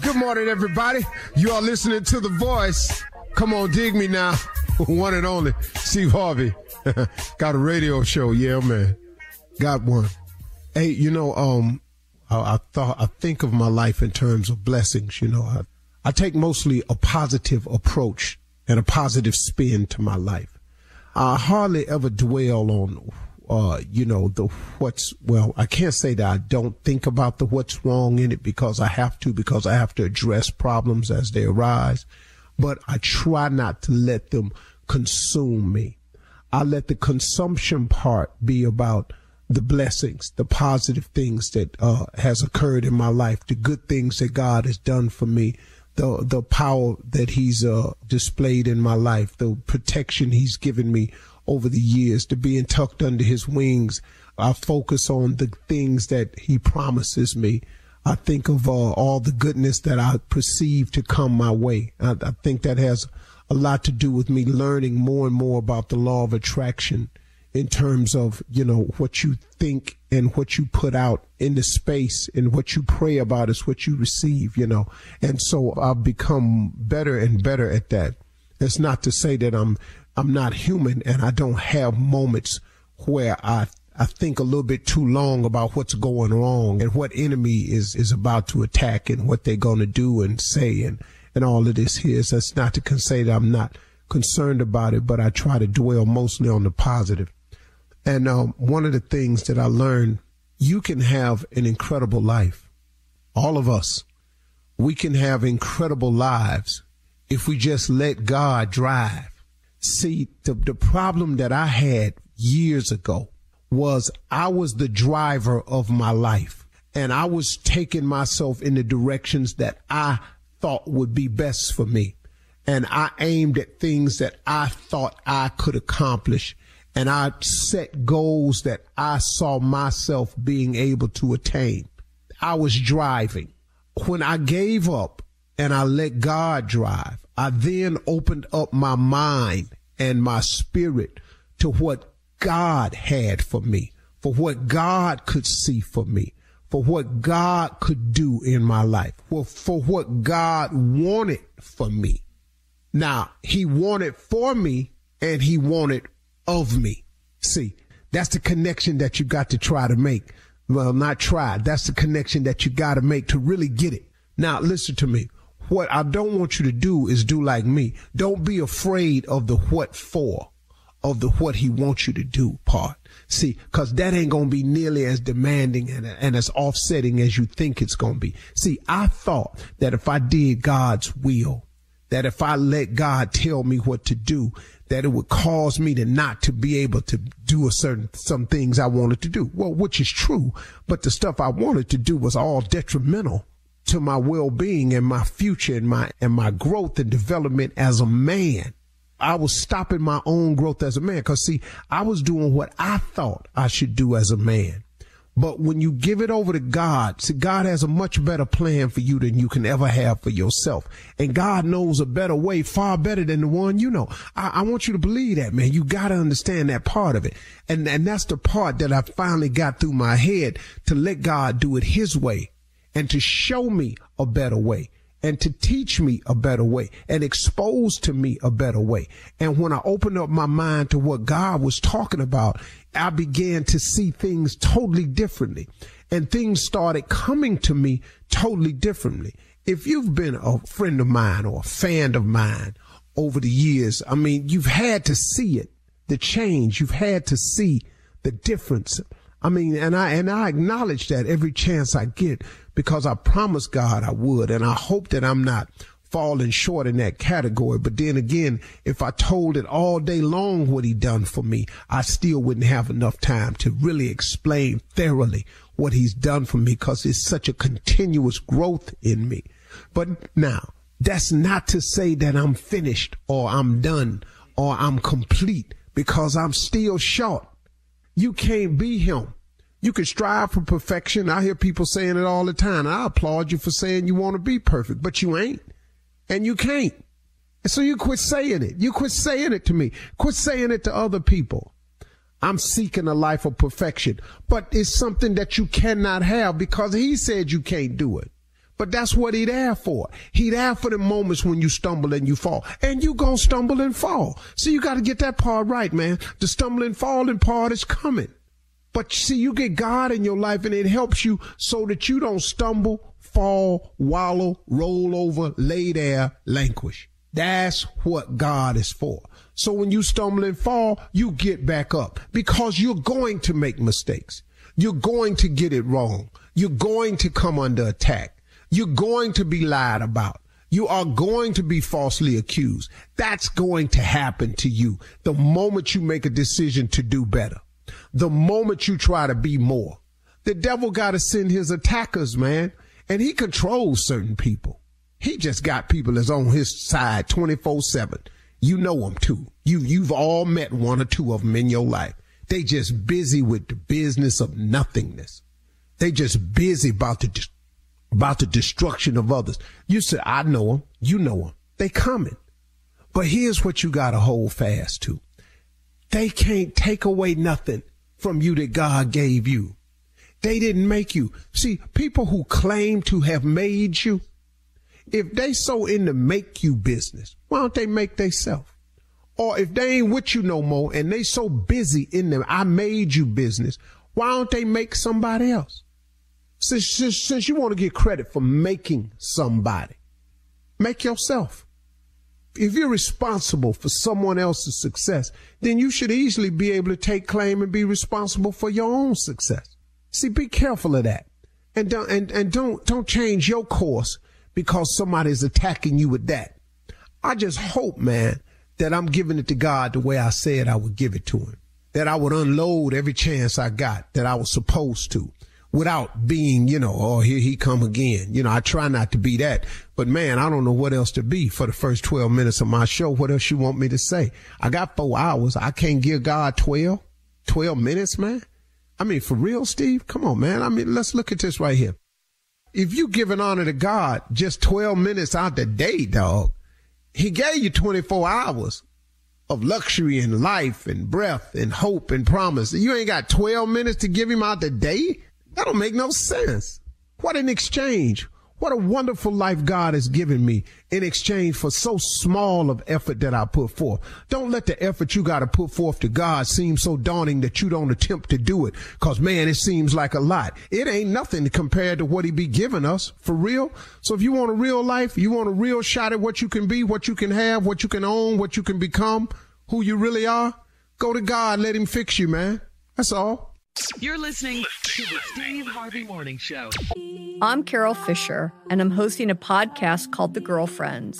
Good morning, everybody. You are listening to The Voice. Come on, dig me now. One and only, Steve Harvey. Got a radio show. Yeah, man. Got one. Hey, you know, I think of my life in terms of blessings. You know, I take mostly a positive approach and a positive spin to my life. I hardly ever dwell on I can't say that I don't think about the what's wrong in it because I have to address problems as they arise, but I try not to let them consume me. I let the consumption part be about the blessings, the positive things that has occurred in my life, the good things that God has done for me, the power that he's displayed in my life, the protection he's given me over the years, to being tucked under his wings. I focus on the things that he promises me. I think of all the goodness that I perceive to come my way. I think that has a lot to do with me learning more and more about the law of attraction in terms of, you know, what you think and what you put out in the space, and what you pray about is what you receive, you know. And so I've become better and better at that. It's not to say that I'm not human and I don't have moments where I think a little bit too long about what's going wrong and what enemy is about to attack and what they're going to do and say and all of this here. So that's not to say that I'm not concerned about it, but I try to dwell mostly on the positive. And one of the things that I learned, you can have an incredible life. All of us, we can have incredible lives if we just let God drive. See, the problem that I had years ago was I was the driver of my life, and I was taking myself in the directions that I thought would be best for me. And I aimed at things that I thought I could accomplish, and I set goals that I saw myself being able to attain. I was driving. When I gave up and I let God drive, I then opened up my mind and my spirit to what God had for me, for what God could see for me, for what God could do in my life, for what God wanted for me. Now, he wanted for me and he wanted of me. See, that's the connection that you got to try to make. Well, not try. That's the connection that you got to make to really get it. Now, listen to me. What I don't want you to do is do like me. Don't be afraid of the what for, of the what he wants you to do part. See, because that ain't going to be nearly as demanding and as offsetting as you think it's going to be. See, I thought that if I did God's will, that if I let God tell me what to do, that it would cause me to not to be able to do some things I wanted to do. Well, which is true, but the stuff I wanted to do was all detrimental to my well-being and my future and my growth and development as a man. I was stopping my own growth as a man because, see, I was doing what I thought I should do as a man. But when you give it over to God, see, God has a much better plan for you than you can ever have for yourself. And God knows a better way, far better than the one you know. I want you to believe that, man. You got to understand that part of it. And that's the part that I finally got through my head, to let God do it his way and to show me a better way and to teach me a better way and expose to me a better way. And when I opened up my mind to what God was talking about, I began to see things totally differently, and things started coming to me totally differently. If you've been a friend of mine or a fan of mine over the years, I mean, you've had to see it, the change. You've had to see the difference. I mean, and I acknowledge that every chance I get, because I promised God I would, and I hope that I'm not falling short in that category. But then again, if I told it all day long what he done for me, I still wouldn't have enough time to really explain thoroughly what he's done for me, because it's such a continuous growth in me. But now, that's not to say that I'm finished or I'm done or I'm complete, because I'm still short. You can't be him. You can strive for perfection. I hear people saying it all the time. I applaud you for saying you want to be perfect, but you ain't. And you can't. And so you quit saying it. You quit saying it to me. Quit saying it to other people. I'm seeking a life of perfection, but it's something that you cannot have because he said you can't do it. But that's what he there for. He there for the moments when you stumble and you fall. And you gonna stumble and fall. So you got to get that part right, man. The stumbling, falling part is coming. But see, you get God in your life and it helps you so that you don't stumble, fall, wallow, roll over, lay there, languish. That's what God is for. So when you stumble and fall, you get back up because you're going to make mistakes. You're going to get it wrong. You're going to come under attack. You're going to be lied about. You are going to be falsely accused. That's going to happen to you the moment you make a decision to do better. The moment you try to be more. The devil got to send his attackers, man, and he controls certain people. He just got people that's on his side 24/7. You know them too. You've all met one or two of them in your life. They just busy with the business of nothingness. They just busy about the destruction of others. You say, I know them. You know them. They coming. But here's what you got to hold fast to. They can't take away nothing from you that God gave you. They didn't make you. See, people who claim to have made you, if they so in the make you business, why don't they make theyself? Or if they ain't with you no more and they so busy in them I made you business, why don't they make somebody else? Since you want to get credit for making somebody, make yourself. If you're responsible for someone else's success, then you should easily be able to take claim and be responsible for your own success. See, be careful of that. And don't change your course because somebody's attacking you with that. I just hope, man, that I'm giving it to God the way I said I would give it to him. That I would unload every chance I got that I was supposed to without being, oh, here he come again. I try not to be that. But, man, I don't know what else to be for the first 12 minutes of my show. What else you want me to say? I got 4 hours. I can't give God 12 minutes, man. I mean, for real, Steve? Come on, man. I mean, let's look at this right here. If you giving honor to God just 12 minutes out the day, dog, he gave you 24 hours of luxury and life and breath and hope and promise. You ain't got 12 minutes to give him out the day? That don't make no sense. What an exchange. What a wonderful life God has given me in exchange for so small of effort that I put forth. Don't let the effort you got to put forth to God seem so daunting that you don't attempt to do it. Cause man, it seems like a lot. It ain't nothing compared to what he be giving us for real. So if you want a real life, you want a real shot at what you can be, what you can have, what you can own, what you can become, who you really are, go to God. Let him fix you, man. That's all. You're listening to the Steve Harvey Morning Show. I'm Carol Fisher, and I'm hosting a podcast called The Girlfriends.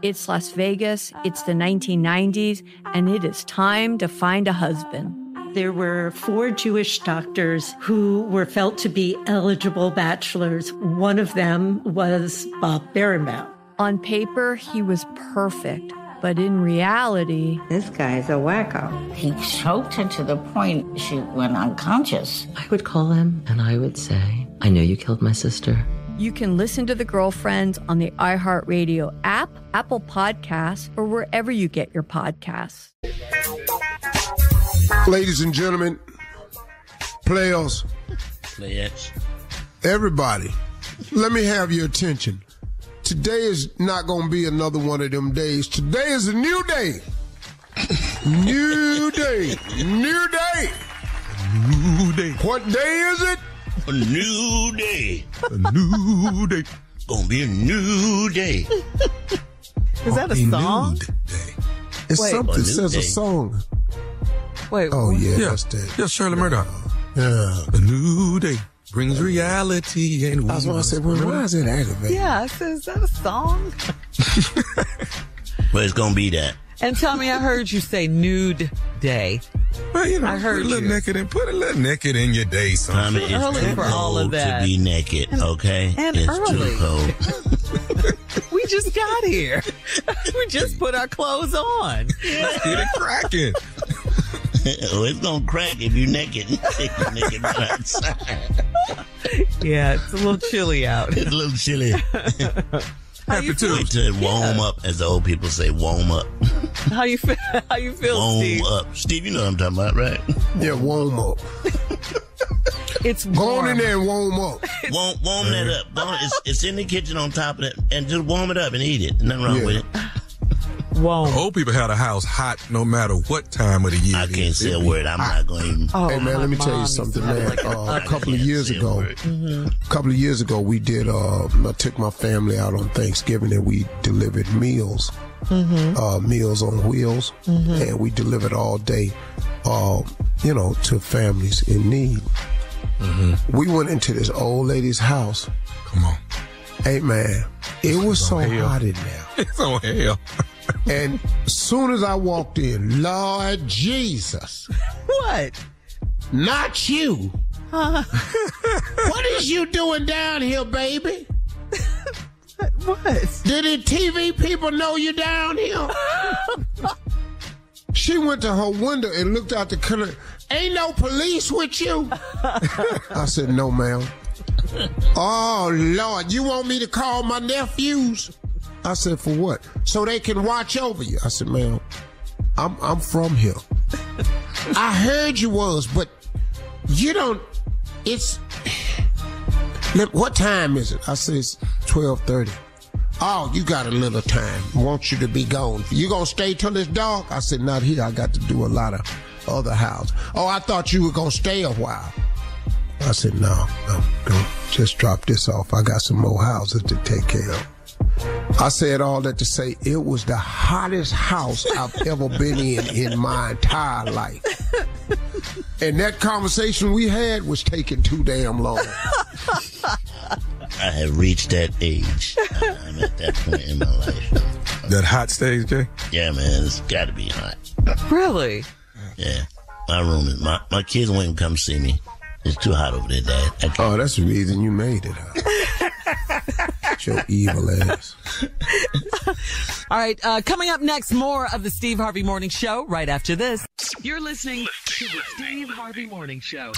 It's Las Vegas, it's the 1990s, and it is time to find a husband. There were 4 Jewish doctors who were felt to be eligible bachelors. One of them was Bob Berenbaum. On paper, he was perfect. But in reality, this guy's a wacko. He choked her to the point she went unconscious. I would call him and I would say, I know you killed my sister. You can listen to The Girlfriends on the iHeartRadio app, Apple Podcasts, or wherever you get your podcasts. Ladies and gentlemen, players, everybody, let me have your attention. Today is not going to be another one of them days. Today is a new day. New day. New day. New day. What day is it? A new day. A new day. It's going to be a new day. Is that a song? It's Wait, something that says a song. Wait. Oh, yeah, that's that. Yeah, Shirley Murdoch. Yeah. A new day brings reality and I was going to say, well, why is it aggravating? Yeah, is that a song? Well, it's going to be that. And tell me, I heard you say nude day. Well, you know, I heard put a little naked in your day, son. It's early too for all of cold that. to be naked, okay? And it's early. too cold. We just got here. We just put our clothes on. Let's get it cracking. Oh, it's going to crack if you're naked. If you're naked outside. Yeah, it's a little chilly out. It's a little chilly. Happy to Wait till it warm up, as the old people say, warm up. How you feel, warm Steve? up. Steve, you know what I'm talking about, right? Yeah, warm up. It's warm. Go on in there and warm up. Warm that up. It's in the kitchen on top of that, and just warm it up and eat it. Nothing wrong with it. Whoa. Old people had a house hot no matter what time of the year. I can't say a word. I'm not going to. Hey, man, let me tell you something, man. A couple of years ago, we did, I took my family out on Thanksgiving and we delivered meals, Meals on Wheels, and we delivered all day, to families in need. We went into this old lady's house. Come on. Hey, man, it was so hot in there. It's on hell. And as soon as I walked in, Lord Jesus. What? Not you. What is you doing down here, baby? What? Did the TV people know you down here? She went to her window and looked out the corner. Ain't no police with you? I said, no, ma'am. Oh, Lord, you want me to call my nephews? I said, for what? So they can watch over you. I said, ma'am, I'm from here. I heard you was, but you don't, what time is it? I said, it's 12:30. Oh, you got a little time. Want you to be gone. You gonna stay till it's dark? I said, not here. I got to do a lot of other houses. Oh, I thought you were gonna stay a while. I said, no, I'm gonna just drop this off. I got some more houses to take care of. I said all that to say it was the hottest house I've ever been in my entire life. And that conversation we had was taking too damn long. I have reached that age. I'm at that point in my life. That hot stage, Jay? Yeah, man, it's got to be hot. Really? Yeah. My room is, my kids won't even come see me. It's too hot over there, Dad. Oh, that's the reason you made it, huh? Your evil ass. All right, coming up next, more of the Steve Harvey Morning Show right after this. You're listening to the Steve Harvey Morning Show.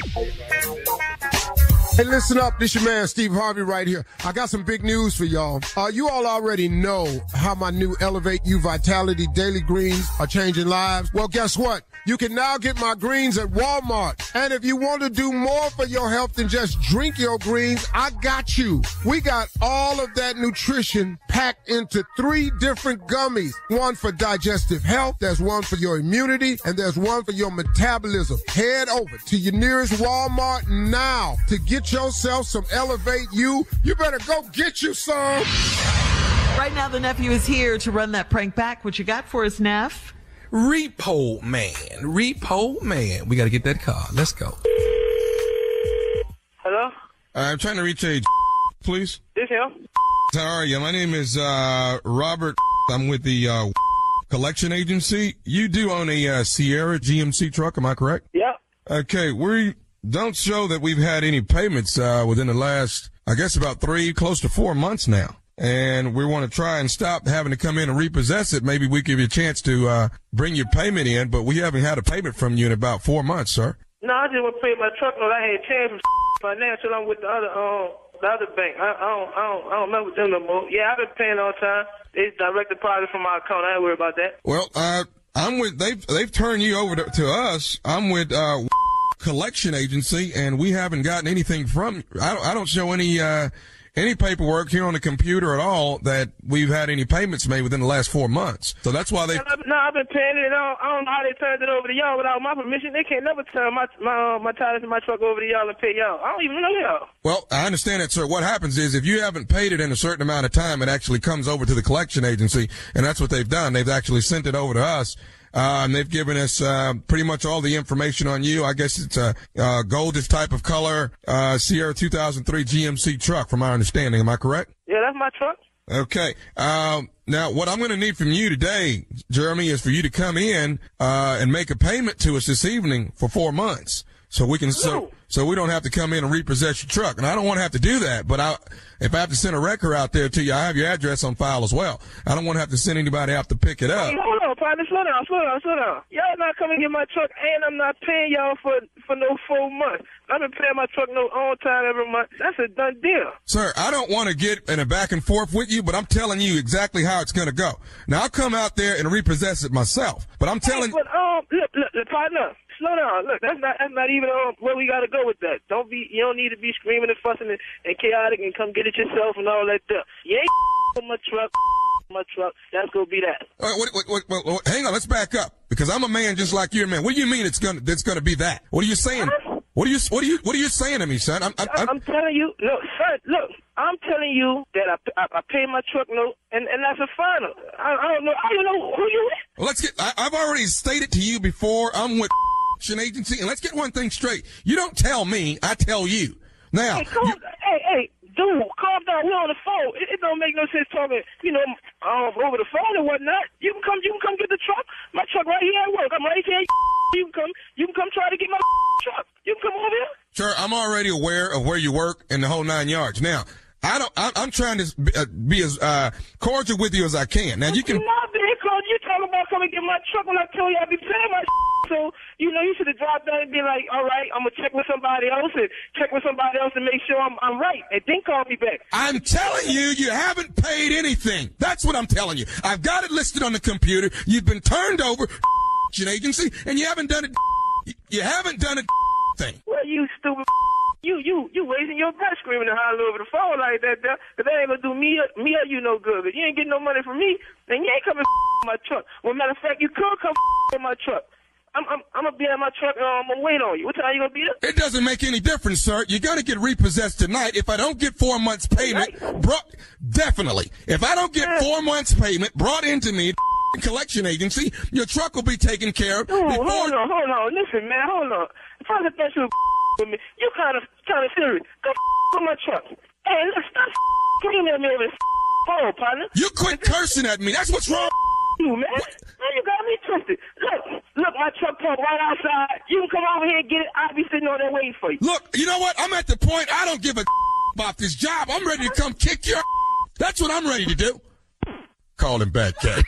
Hey, listen up. This your man, Steve Harvey, right here. I got some big news for y'all. You all already know how my new Elevate You Vitality Daily Greens are changing lives. Well, guess what? You can now get my greens at Walmart. And if you want to do more for your health than just drink your greens, I got you. We got all of that nutrition packed into 3 different gummies. One for digestive health, there's one for your immunity, and there's one for your metabolism. Head over to your nearest Walmart now to get yourself some Elevate You. You better go get you some. Right now, the nephew is here to run that prank back. What you got for us, Neff? Repo Man. We got to get that car. Let's go. Hello? I'm trying to reach a please. This him. How are you? My name is Robert. I'm with the collection agency. You do own a Sierra GMC truck, am I correct? Yep. Okay, we don't show that we've had any payments within the last, I guess, about 3, close to 4 months now. And we want to try and stop having to come in and repossess it. Maybe we give you a chance to bring your payment in, but we haven't had a payment from you in about 4 months, sir. No, I just want to pay my truck note. I had changed financial. I'm with the other bank. I don't remember them no more. Yeah, I've been paying all the time. They direct deposit from my account. I ain't worried about that. Well, I'm with they've turned you over to us. I'm with collection agency, and we haven't gotten anything from. I don't show any paperwork here on the computer at all that we've had any payments made within the last 4 months. So that's why they. No, I've been paying it. I don't know how they turned it over to y'all without my permission. They can't never turn my titles and my truck over to y'all and pay y'all. I don't even know y'all. Well, I understand that, sir. What happens is if you haven't paid it in a certain amount of time, it actually comes over to the collection agency, and that's what they've done. They've actually sent it over to us. And they've given us pretty much all the information on you. I guess it's a goldish type of color Sierra 2003 GMC truck, from my understanding. Am I correct? Yeah, that's my truck. Okay. Now, what I'm going to need from you today, Jeremy, is for you to come in and make a payment to us this evening for 4 months. So we can so we don't have to come in and repossess your truck. And I don't want to have to do that, but if I have to send a wrecker out there to you, I have your address on file as well. I don't want to have to send anybody out to pick it up. Hold on, partner. Slow down. Y'all not coming to get my truck, and I'm not paying y'all for no 4 months. I've been paying my truck no on time every month. That's a done deal. Sir, I don't want to get in a back and forth with you, but I'm telling you exactly how it's going to go. Now, I'll come out there and repossess it myself, but I'm telling you. Look, partner. slow down. Look, that's not even where we gotta go with that. You don't need to be screaming and fussing and chaotic and come get it yourself and all that stuff. You ain't in my truck. That's gonna be that. Wait, hang on, let's back up because I'm a man just like you're a man. What do you mean it's gonna be that? What are you saying? What are you saying to me, son? I'm telling you, look, son, look. I'm telling you that I paid my truck note, and that's a final. I don't know who you is. Well, I've already stated to you before, I'm with an agency, and let's get one thing straight. You don't tell me, I tell you. Now, hey, dude, calm down. We're on the phone. It don't make no sense talking, over the phone and whatnot. You can come get the truck. My truck right here at work. I'm right here. You can come try to get my truck. You can come over here. Sure, I'm already aware of where you work and the whole 9 yards. Now, I'm trying to be as cordial with you as I can. Now, you can. You're not being cordial. You're talking about coming get my truck when I tell you I be paying my so, you should have dropped down and be like, all right, I'm going to check with somebody else and make sure I'm right. And then call me back. I'm telling you, you haven't paid anything. That's what I'm telling you. I've got it listed on the computer. You've been turned over an agency, and you haven't done it. You haven't done a thing. Well, you stupid. You wasting your breath screaming and hollering over the phone like that, because that ain't gonna do me or you no good. If you ain't getting no money from me, then you ain't coming my truck. Well, matter of fact, you could come in my truck. I'm gonna be at my truck and I'm gonna wait on you. What time you gonna be there? It doesn't make any difference, sir. You're gonna get repossessed tonight. If I don't get 4 months payment, definitely. If I don't get 4 months payment brought into me, collection agency, your truck will be taken care of. Hold on. Listen, man, hold on. If I let that shit with me, you kind of serious. Go with my truck. Hey, let's stop screaming at me over this phone, partner. You quit cursing at me. That's what's wrong. You, man. Man, you got me twisted. Look, my truck parked right outside. You can come over here and get it. I'll be sitting on there waiting for you. Look, you know what? I'm at the point I don't give a about this job. I'm ready to come kick your. That's what I'm ready to do. Call him back, Kay.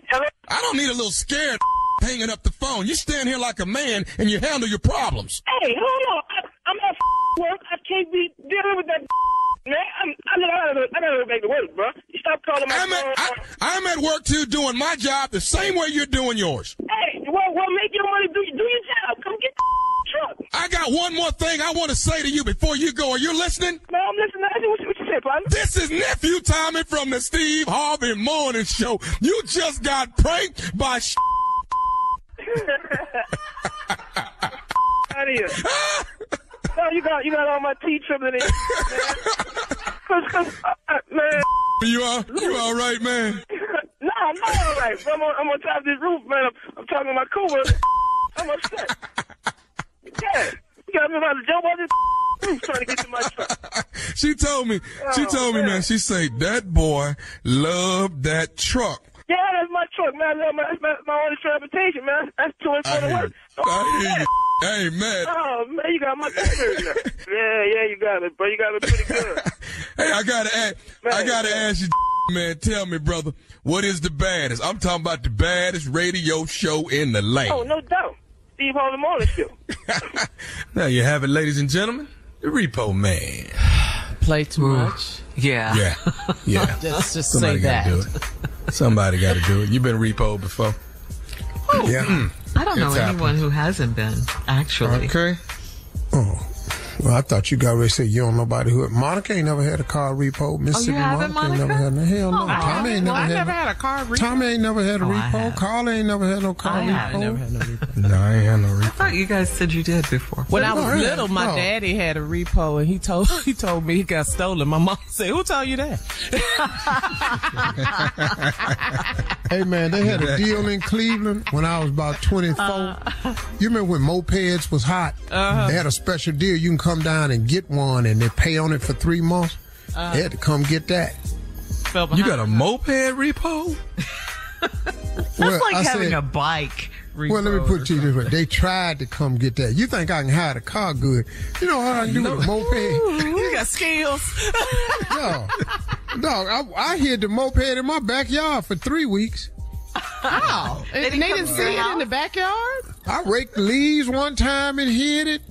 Hello? I don't need a little scared hanging up the phone. You stand here like a man and you handle your problems. Hey, hold on. I'm at work. I can't be dealing with that. Man, I gotta go back to work, bro. You stop calling my phone. I'm at work, too, doing my job the same way you're doing yours. Hey, well, make your money, do your job. Come get the truck. I got one more thing I want to say to you before you go. Are you listening? No, I'm listening. What you say, partner? This is Nephew Tommy from the Steve Harvey Morning Show. You just got pranked by out of here. No, you got all my teeth trembling in. Man. You all right, man? No, I'm not all right. I'm on top of this roof, man. I'm talking to my Cooper. I'm upset. Yeah. You got me about to jump on this roof trying to get to my truck. She told me, man. She said, that boy loved that truck. Yeah, that's my truck, man. That's my only transportation, man. That's too much for the work. I hear you. Hey, man. Oh, man, you got my fingers. Yeah, you got it, bro. You got it pretty good. Hey, I gotta ask you, man. Tell me, brother, what is the baddest? I'm talking about the baddest radio show in the land. Oh, no doubt. Steve Harvey Morning Show. Now you have it, ladies and gentlemen. The Repo Man. Play too much? Yeah. Just Somebody say that. Gotta do it. Somebody got to do it. You've been repoed before. Oh, yeah. I don't know anyone who hasn't been, actually. Okay. Oh. Well, I thought you got ready to say you don't know nobody who. Monica ain't never had a car repo. Mississippi Monica ain't never had no. Hell no. Tommy ain't never had a car repo. Tommy ain't never had a repo. Carl ain't never had no car repo. I never had no repo. No, I ain't had no repo. I thought you guys said you did before. When I was little, my daddy had a repo, and he told me he got stolen. My mom said, "Who told you that?" Hey man, they had a deal in Cleveland when I was about 24. You remember when mopeds was hot? They had a special deal. You can come down and get one, and they pay on it for 3 months. They had to come get that. You got a moped repo? That's like having a bike repo. Well, let me put it to you this way. They tried to come get that. You think I can hide a car good. You know how I do with a moped? You got skills. No, I hid the moped in my backyard for 3 weeks. How? They didn't see it in the backyard? I raked leaves one time and hid it.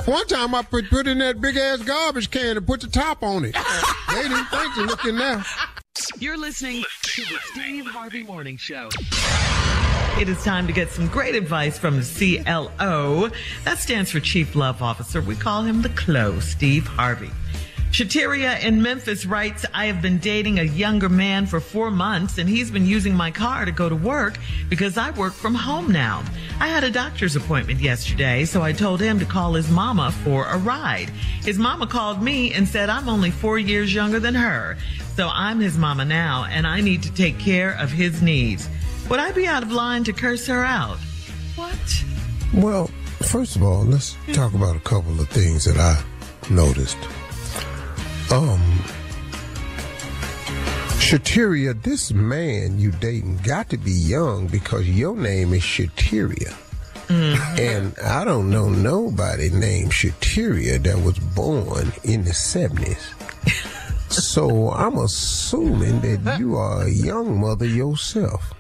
One time I put in that big-ass garbage can and put the top on it. They didn't think to look in there. You're listening to the Steve Harvey Morning Show. It is time to get some great advice from the CLO. That stands for Chief Love Officer. We call him the CLO, Steve Harvey. Shateria in Memphis writes, I have been dating a younger man for 4 months, and he's been using my car to go to work because I work from home now. I had a doctor's appointment yesterday, so I told him to call his mama for a ride. His mama called me and said I'm only 4 years younger than her, so I'm his mama now, and I need to take care of his needs. Would I be out of line to curse her out? What? Well, first of all, let's talk about a couple of things that I noticed. Shateria, this man you dating got to be young because your name is Shateria. And I don't know nobody named Shateria that was born in the 70s. So I'm assuming that you are a young mother yourself.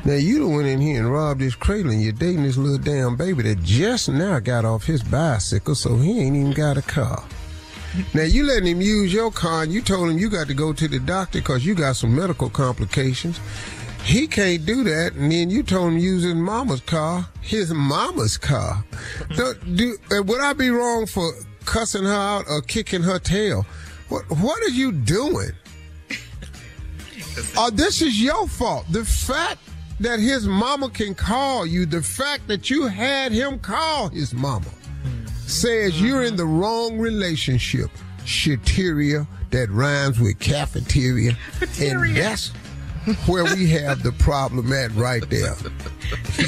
Now, you done went in here and robbed this cradle and you're dating this little damn baby that just now got off his bicycle, so he ain't even got a car. Now, you letting him use your car and you told him you got to go to the doctor because you got some medical complications. He can't do that, and then you told him to use his mama's car. Would I be wrong for cussing her out or kicking her tail? What are you doing? This is your fault. The fact that his mama can call you, the fact that you had him call his mama, says you're in the wrong relationship. Shateria, that rhymes with cafeteria. And that's where we have the problem at right there.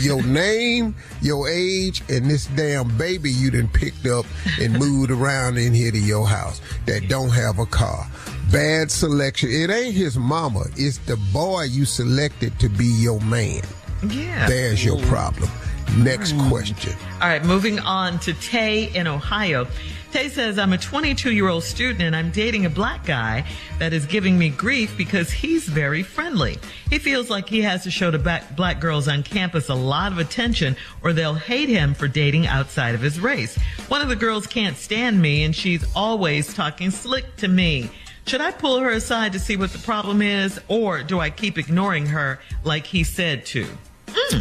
Your name, your age, and this damn baby you done picked up and moved around in here to your house that don't have a car. Bad selection. It ain't his mama. It's the boy you selected to be your man. Yeah. There's your problem. Next question. All right, moving on to Tay in Ohio. Tay says, I'm a 22-year-old student and I'm dating a black guy that is giving me grief because he's very friendly. He feels like he has to show the black girls on campus a lot of attention or they'll hate him for dating outside of his race. One of the girls can't stand me and she's always talking slick to me. Should I pull her aside to see what the problem is, or do I keep ignoring her like he said to?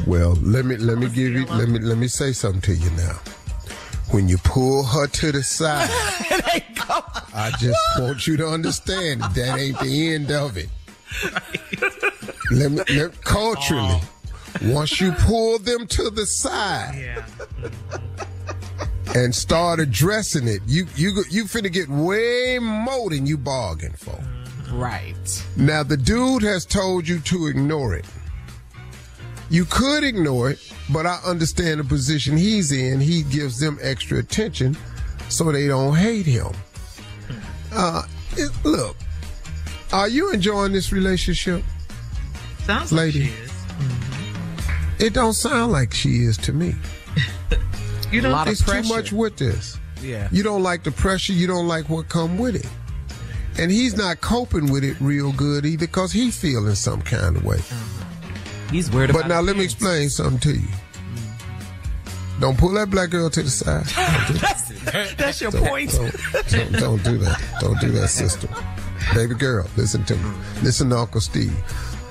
Well, let me say something to you now. When you pull her to the side, I just want you to understand that ain't the end of it. Right. Culturally, once you pull them to the side and start addressing it, you finna get way more than you bargained for. Right. Now, the dude has told you to ignore it. You could ignore it, but I understand the position he's in. He gives them extra attention so they don't hate him. Look, are you enjoying this relationship? Sounds lady? Like she is. Mm-hmm. It don't sound like she is to me. You don't. It's too much with this. Yeah. You don't like the pressure. You don't like what come with it. And he's not coping with it real good either because he's feeling some kind of way. He's weird about it. But now let me explain something to you. Don't pull that black girl to the side. That's your point. Don't do that. Don't do that, sister. Baby girl, listen to me. Listen to Uncle Steve.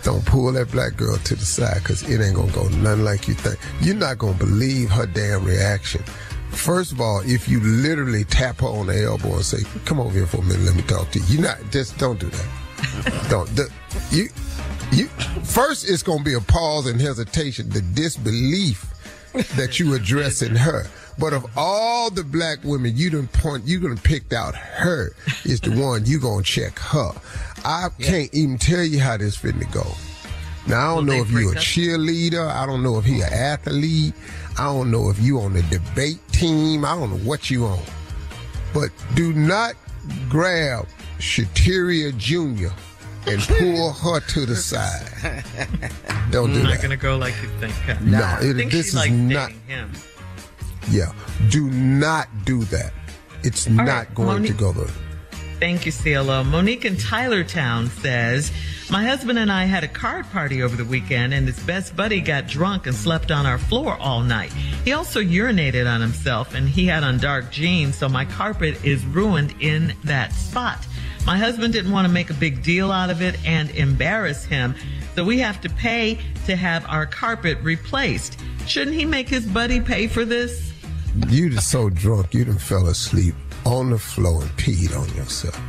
Don't pull that black girl to the side because it ain't going to go nothing like you think. You're not going to believe her damn reaction. First of all, if you literally tap her on the elbow and say, come over here for a minute, let me talk to you. Don't do that. First, it's going to be a pause and hesitation, the disbelief that you addressing her. But of all the black women you done picked out, her is the one you going to check her. I can't even tell you how this finna go. Now, I don't know if you a cheerleader. I don't know if he an athlete. I don't know if you on the debate team. I don't know what you on. But do not grab Shateria Jr. and pull her to the side. Don't do that. Not gonna go like you think. This is not him. Yeah, do not do that. It's not going to go there. Thank you, CLO. Monique in Tylertown says, my husband and I had a card party over the weekend, and his best buddy got drunk and slept on our floor all night. He also urinated on himself, and he had on dark jeans, so my carpet is ruined in that spot. My husband didn't want to make a big deal out of it and embarrass him, so we have to pay to have our carpet replaced. Shouldn't he make his buddy pay for this? You just so drunk, you done fell asleep on the floor and peed on yourself.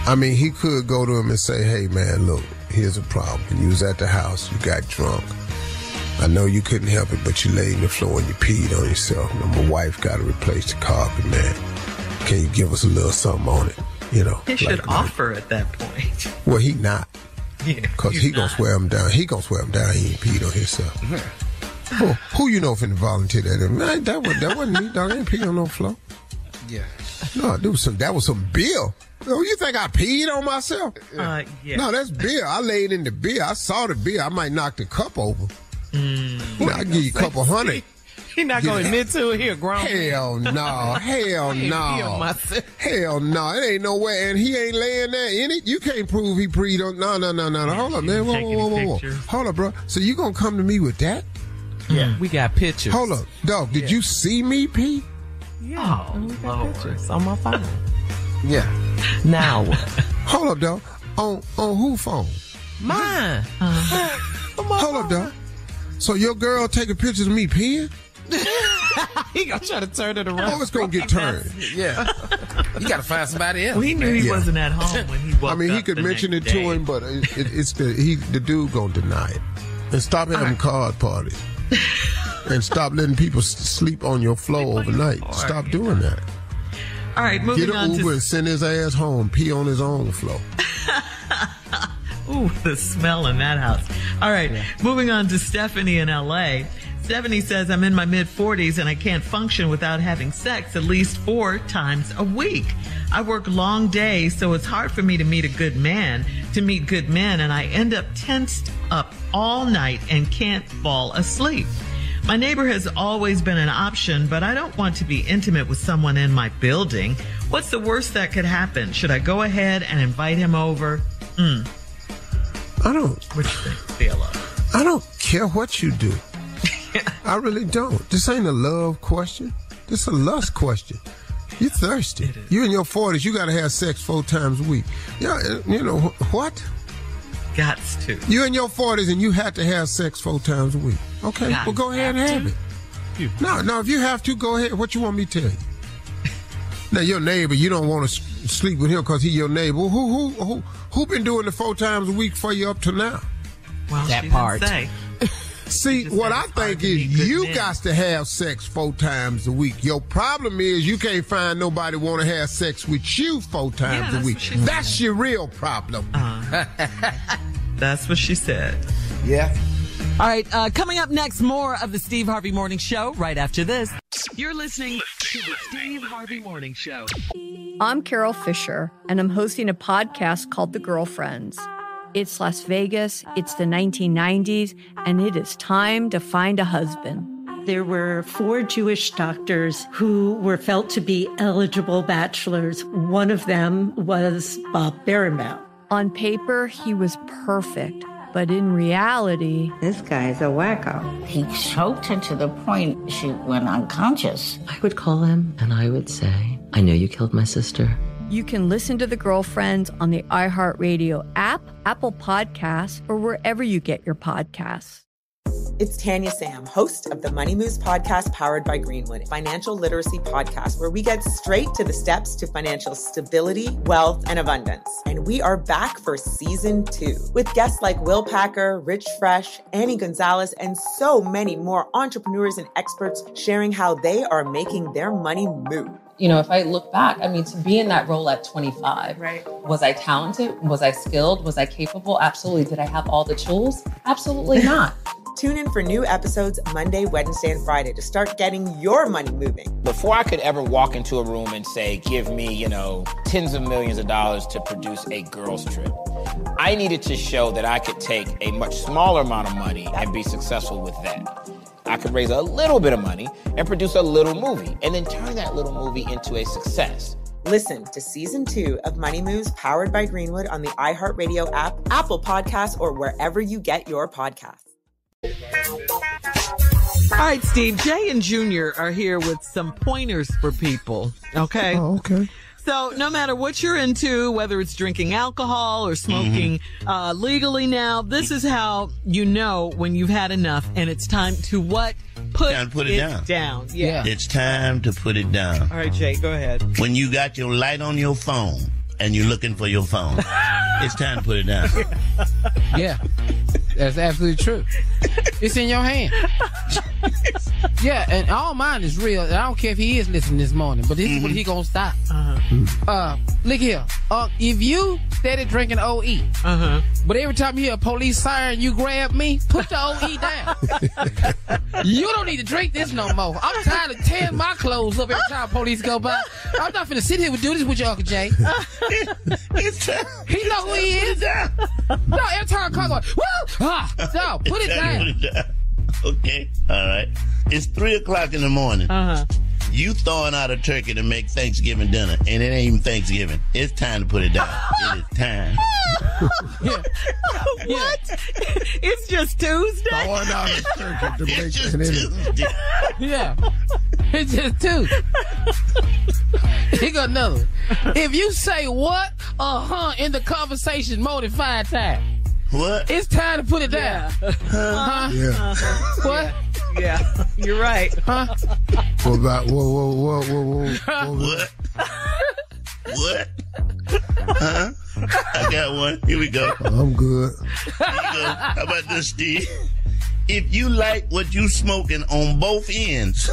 I mean, he could go to him and say, hey, man, look, here's a problem. You was at the house, you got drunk. I know you couldn't help it, but you laid on the floor and you peed on yourself. Now, my wife got to replace the carpet, man. Can you give us a little something on it? You know, he should offer at that point. Well, he not. Yeah, because he gonna swear him down. He gonna swear him down. He ain't peed on himself. Well, who you know finna volunteer that? Man, that wasn't me, dog. I ain't peed on no floor. Yeah. No, that was some beer. Oh, you think I peed on myself? Yeah. No, that's beer. I laid in the beer. I saw the beer. I might knock the cup over. Now, I give you a couple hundred. He not going to admit to it. He a grown man. Hell no. Hell no. Hell no. It ain't no way. And he ain't laying there in it. You can't prove he peed on. No. Hold up, man. Whoa. Hold up, bro. So you going to come to me with that? Yeah. We got pictures. Hold up. Dog, did you see me pee? Yeah. Oh, we got pictures on my phone. Yeah. Now what? Hold up, dog. On who phone? Mine. Hold up, dog. So your girl taking pictures of me peeing? He gonna try to turn it around. Oh, it's gonna get turned. Yeah. You gotta find somebody else. Well, he knew he wasn't at home when he woke up. I mean, he could mention it to him, but it's the dude gonna deny it. And stop having card parties. And stop letting people sleep on your floor overnight. Stop doing that. All right, moving on. Get an Uber and send his ass home. Pee on his own floor. Ooh, the smell in that house. All right, moving on to Stephanie in L.A. Stephanie says, I'm in my mid-40s and I can't function without having sex at least 4 times a week. I work long days, so it's hard for me to meet good men, and I end up tensed up all night and can't fall asleep. My neighbor has always been an option, but I don't want to be intimate with someone in my building. What's the worst that could happen? Should I go ahead and invite him over? I don't. What you think, CLO? I don't care what you do. I really don't. This ain't a love question. This is a lust question. You're thirsty. You in your 40s, you got to have sex 4 times a week. Yeah, you know, what? Gots to. You in your 40s and you have to have sex 4 times a week. Okay, well, go ahead and have it. No, if you have to, go ahead. What you want me to tell you? Now, your neighbor, you don't want to sleep with him because he's your neighbor. Who been doing the 4 times a week for you up to now? Well, that part. See, what I think is you got to have sex 4 times a week. Your problem is you can't find nobody want to have sex with you 4 times a week. That's your real problem. That's what she said. Yeah. All right, coming up next, more of the Steve Harvey Morning Show right after this. You're listening to the Steve Harvey Morning Show. I'm Carol Fisher, and I'm hosting a podcast called The Girlfriends. It's Las Vegas, it's the 1990s, and it is time to find a husband. There were 4 Jewish doctors who were felt to be eligible bachelors. One of them was Bob Berenbaum. On paper, he was perfect, but in reality... This guy's a wacko. He choked her to the point she went unconscious. I would call him and I would say, I know you killed my sister. You can listen to The Girlfriends on the iHeartRadio app, Apple Podcasts, or wherever you get your podcasts. It's Tanya Sam, host of the Money Moves podcast powered by Greenwood, financial literacy podcast where we get straight to the steps to financial stability, wealth, and abundance. And we are back for season 2 with guests like Will Packer, Rich Fresh, Annie Gonzalez, and so many more entrepreneurs and experts sharing how they are making their money move. You know, if I look back, I mean, to be in that role at 25, was I talented? Was I skilled? Was I capable? Absolutely. Did I have all the tools? Absolutely not. Tune in for new episodes Monday, Wednesday, and Friday to start getting your money moving. Before I could ever walk into a room and say, give me, tens of millions of dollars to produce a girls trip, I needed to show that I could take a much smaller amount of money and be successful with that. I could raise a little bit of money and produce a little movie and then turn that little movie into a success. Listen to season 2 of Money Moves powered by Greenwood on the iHeartRadio app, Apple Podcasts, or wherever you get your podcasts. All right, Steve, Jay and Junior are here with some pointers for people. Okay. Oh, okay. So no matter what you're into, whether it's drinking alcohol or smoking legally now, this is how you know when you've had enough and it's time to what? Put it down. Yeah. It's time to put it down. All right, Jay, go ahead. When you got your light on your phone and you're looking for your phone, it's time to put it down. Yeah. That's absolutely true. It's in your hand. Yeah, and all mine is real. I don't care if he is listening this morning, but this is when he gonna stop. Look here. If you steady drinking OE, but every time you hear a police siren, you grab me, put the OE down. You don't need to drink this no more. I'm tired of tearing my clothes up every time police go by. I'm not finna sit here and do this with your Uncle Jay. He know who he is. No, every time I call, going, no, put it down. Okay, all right. It's 3:00 in the morning. You throwing out a turkey to make Thanksgiving dinner, and it ain't even Thanksgiving. It's time to put it down. It is time. What? It's just Tuesday? Throwing out a turkey to make Tuesday. Yeah. It's just Tuesday. Here go another one. If you say what, in the conversation more than 5 times, what? It's time to put it down. Yeah. What? Yeah, you're right. What about whoa. What? What? I got one. Here we go. I'm good. Here you go. How about this, Steve? If you like what you smoking on both ends,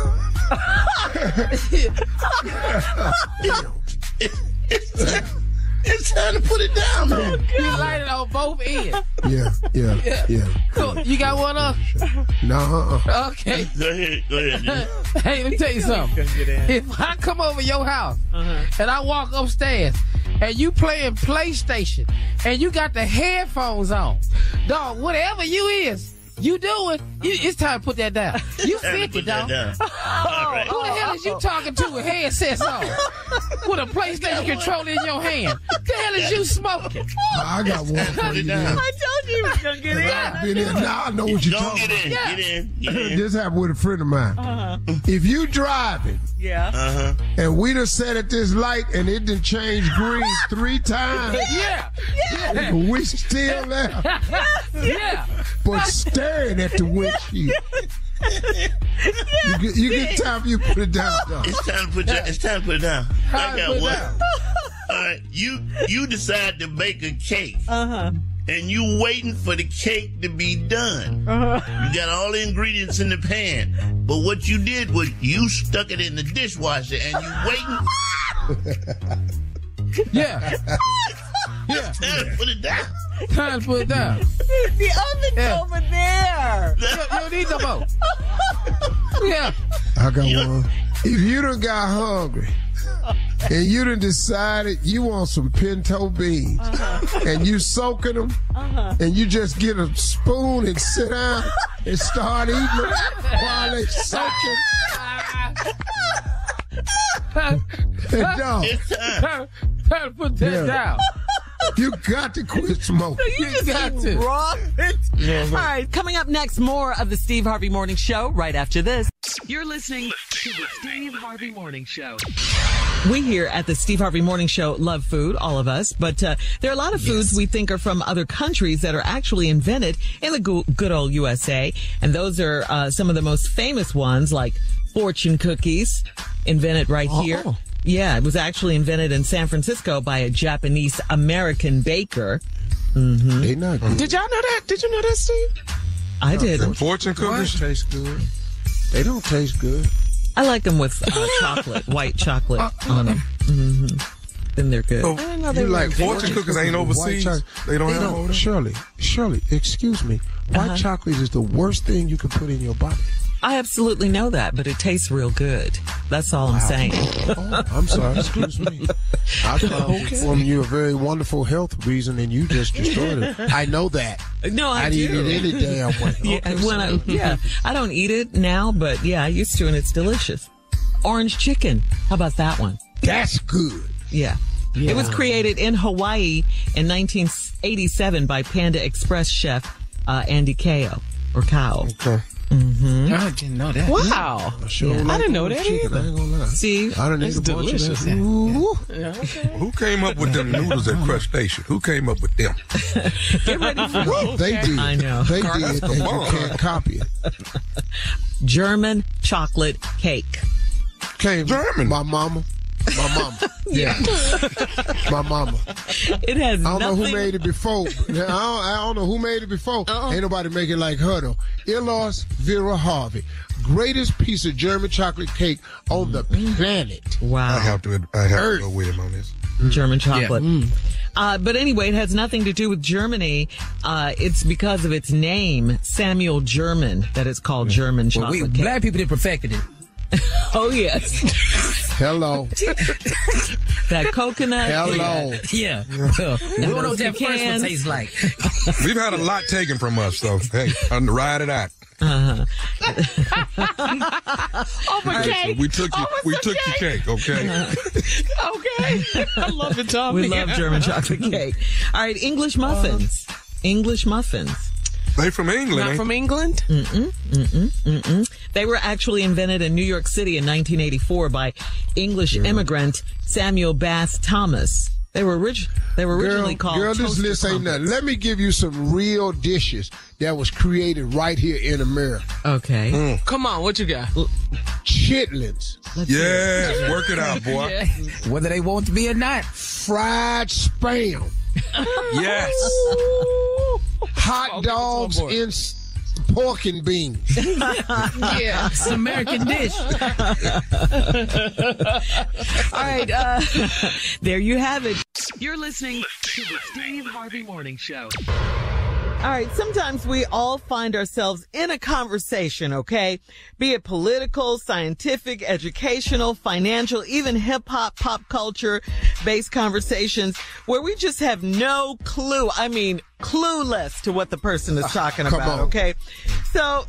it's time to put it down, man. You light it on both ends. Yeah. Cool. You got one up? No. Okay. Go ahead. Hey, let me tell you something. If I come over your house and I walk upstairs and you playing PlayStation and you got the headphones on, dog, whatever you doing, it's time to put that down. You 50, dog. Right. Who the hell is you talking to with headsets on? With a PlayStation controller in your hand? The hell is you smoking? I got one for you. I told you he was going to get in. Now I know what you're talking about. Get in. This happened with a friend of mine. If you driving, and we done sat at this light and it done changed green 3 times. Yeah. We still there. Yeah. But staring at the windshield. You get time for you to put it down, though. It's time to put it down. I got one. All right, you decide to bake a cake. And you waiting for the cake to be done. You got all the ingredients in the pan. But what you did was you stuck it in the dishwasher and you waiting. Yeah. It's time to put it down. Time to put it down. The oven's over there. You don't need no more. Yeah. I got one. If you done got hungry and you done decided you want some pinto beans and you soaking them and you just get a spoon and sit down and start eating them while they soaking. It's time. Time to put that down. You got to quit smoking. You got to. Wrong. All right, coming up next, more of the Steve Harvey Morning Show right after this. You're listening to the Steve Harvey Morning Show. We here at the Steve Harvey Morning Show love food, all of us, but there are a lot of foods we think are from other countries that are actually invented in the good old USA, and those are some of the most famous ones, like fortune cookies, invented right here. Yeah, it was actually invented in San Francisco by a Japanese-American baker. They not good. Did y'all know that? Did you know that, Steve? I did. Fortune cookies taste good. They don't taste good. I like them with chocolate, white chocolate on them. Then they're good. You like fortune cookies ain't overseas? They don't have them. Shirley, excuse me. White chocolate is the worst thing you can put in your body. I absolutely know that, but it tastes real good. That's all I'm saying. Oh, I'm sorry. Excuse me. I thought from you a very wonderful health reason, and you just destroyed it. I know that. No, I do. eat it any damn way. I don't eat it now, but yeah, I used to, and it's delicious. Orange chicken. How about that one? That's good. Yeah. It was created in Hawaii in 1987 by Panda Express chef Andy Kao. Okay. Mm-hmm. I didn't know that. Wow. I didn't know that either. I ain't gonna lie. See, I done ate a bunch of that. Ooh. Yeah, okay. Who came up with them noodles at Crush Station? Who came up with them? get ready for Well, they did. I know. They did, and you can't copy it. German chocolate cake. Came German. My mama. Yeah. My mama. It has I don't know who nothing. made it before. I don't know who made it before. Ain't nobody make it like her, though. Elos Vera Harvey. Greatest piece of German chocolate cake on the planet. Wow. I have to go with him on this. German chocolate. Yeah. But anyway, it has nothing to do with Germany. It's because of its name, Samuel German, that it's called German chocolate cake. Black people did perfected it. Oh, yes. Hello. That coconut. Hello. Yeah. We don't know what that first one tastes like. We've had a lot taken from us, so hey, ride it out. Uh-huh. So we took your cake, okay? Okay. I love it, Tommy. We love German chocolate cake. All right, English muffins. English muffins. They from England, Not from England? They were actually invented in New York City in 1984 by English immigrant Samuel Bass Thomas. They were originally called Girl, this toaster list ain't crumpets. nothing. Let me give you some real dishes that was created right here in America. Okay. Come on, what you got? Chitlins. Yes, work it out, boy. Yeah. Whether they want to be or not. Fried spam. Yes. Hot dogs in pork and beans. Yeah, it's an American dish. All right, there you have it. You're listening to the Steve Harvey Morning Show. All right, sometimes we all find ourselves in a conversation, okay? Be it political, scientific, educational, financial, even hip-hop, pop culture-based conversations where we just have no clue. I mean, clueless to what the person is talking Come about, on. okay? So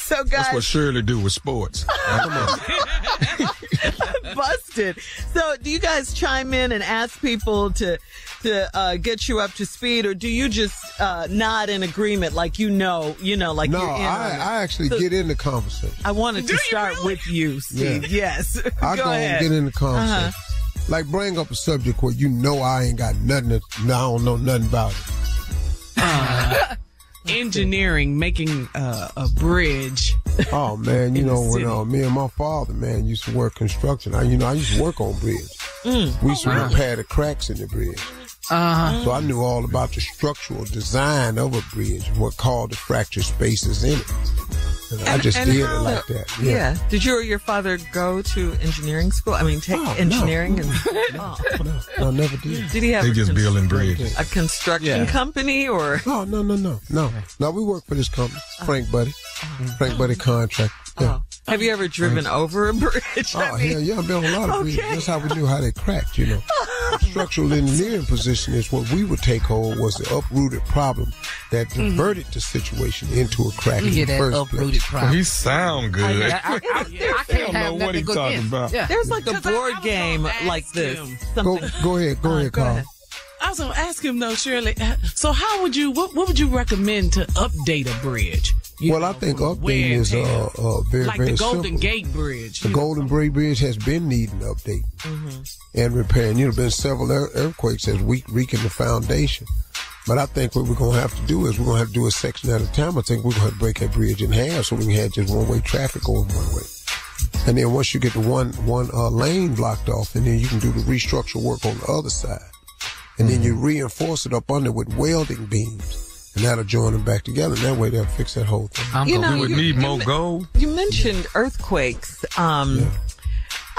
guys. That's what Shirley do with sports. Come on. Busted. So do you guys chime in and ask people to get you up to speed, or do you just nod in agreement like you know, like No, you're in on it? I actually get in the conversation. I wanted to start with you, Steve. Yeah. Yes. I go and get in the conversation. Like, bring up a subject where you know I ain't got nothing I don't know nothing about it. Engineering, making a bridge. Oh, man, you In the know, city. when me and my father, man, used to work construction. I used to work on bridge. We used to repair the cracks in the bridge. So I knew all about the structural design of a bridge, what called the fracture spaces in it. And I just did it like that. Yeah. Did you or your father go to engineering school? I mean, take engineering? No, never did. Did he have They just building bridges. a construction company or? Oh, no. No, we work for this company, Frank Buddy Contract. Yeah. Have you ever driven over a bridge? Oh, hell yeah, I've been on a lot of bridges. That's how we knew how they cracked, Structural engineering position is what we would take hold was the uprooted problem that diverted the situation into a crack in the first uprooted place. Well, he sound good. I can't know what he's talking about. Yeah. There's like a board game like this. Go ahead, Carl. I was going to ask him, though, Shirley, so what would you recommend to update a bridge? Well, I think updating is very, like very the Golden simple. Gate Bridge. The Golden Gate Bridge has been needing update and repairing. Been several earthquakes that's weakened the foundation. But I think what we're going to have to do is we're going to have to do a section at a time. I think we're going to have to break that bridge in half so we can have just one-way traffic going one way. And then once you get the one lane blocked off, and then you can do the restructure work on the other side. And then you reinforce it up under with welding beams. And that'll join them back together. And that way they'll fix that whole thing. We would need more gold. You mentioned earthquakes. I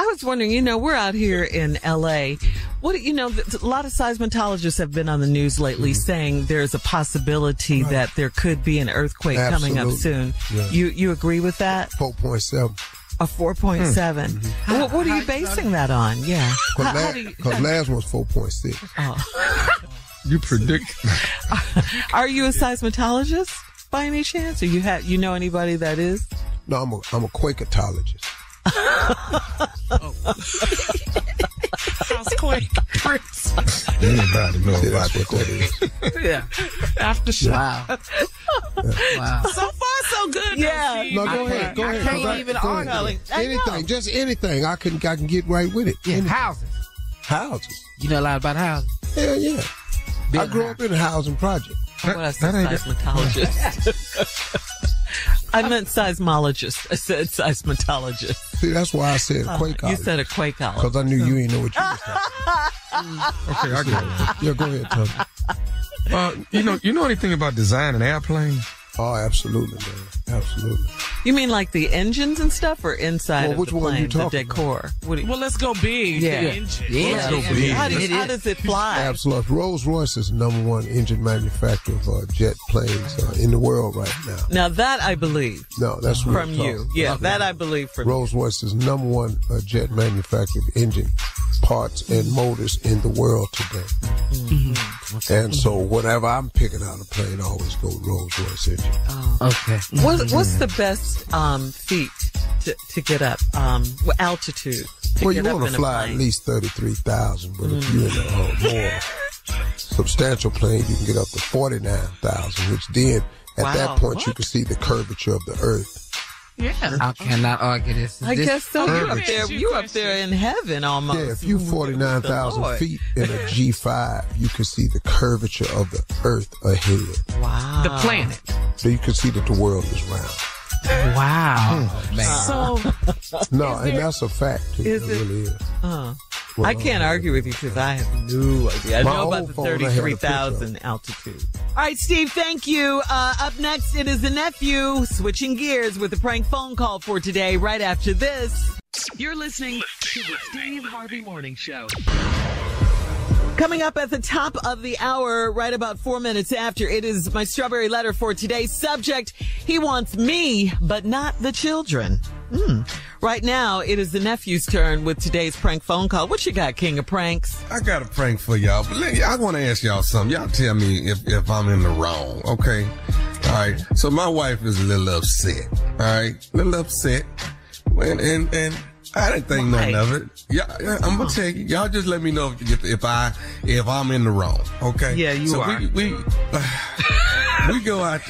was wondering, we're out here in L.A. A lot of seismologists have been on the news lately saying there's a possibility that there could be an earthquake coming up soon. Yeah. You agree with that? 4.7. A 4.7. What are you basing that on? Yeah. Because last one was 4.6. Oh. You predict. Are you a seismologist by any chance? Or you know anybody that is? No, I'm a Quaketologist. How's Quake, Chris? Anybody know about what that is? Yeah. Aftershock. Wow. So far, so good, Yeah. No, go ahead. Go ahead. I can't even argue. Anything, just anything. I can get right with it. Yeah, houses. Houses. You know a lot about houses? Hell yeah. I grew up in a housing project. Well, I said seismologist. I meant seismologist. I said seismologist. See, that's why I said a quakeologist. You said a quakeologist. Because I knew you ain't know what you was talking. Okay, I get it. Yeah, go ahead, Tubby. You know anything about designing airplanes? Oh, absolutely, man. Absolutely. You mean like the engines and stuff, or inside of which the one plane, you the talking decor? Well, let's go big. Yeah. The engine. Yeah. Let's go big. How does it fly? Absolutely. Rolls-Royce is the number one engine manufacturer of jet planes in the world right now. Now that I believe. No, that's from you. Yeah, that I believe from Rolls-Royce is number one jet manufacturer of engine parts and motors in the world today. Mm-hmm. And so whatever I'm picking out of a plane, I always go Rolls-Royce engine. Oh. Okay. What's the best feat to get up? Altitude. Well, you want to fly at least 33,000, but if you're in a more substantial plane, you can get up to 49,000, which then at that point you can see the curvature of the earth. Yeah. I cannot argue this. I guess so. You up there in heaven almost. Yeah, if you're 49,000 feet in a G5, you can see the curvature of the earth ahead. Wow. The planet. So you can see that the world is round. Wow. Man. So, and that's a fact, too. It really is. I can't argue with you because I have no idea. I know about the 33,000 altitude. All right, Steve, thank you. Up next, it is the nephew switching gears with a prank phone call for today right after this. You're listening to the Steve Harvey Morning Show. Coming up at the top of the hour, right about 4 minutes after, it is my strawberry letter for today's subject. He wants me, but not the children. Right now, it is the nephew's turn with today's prank phone call. What you got, King of Pranks? I got a prank for y'all, but I want to ask y'all something. Y'all tell me if I'm in the wrong, okay? All right. So my wife is a little upset, all right? A little upset. And I didn't think nothing of it. Yeah, I'm gonna tell you. Y'all just let me know if I'm in the wrong, okay? Yeah, you are. We go out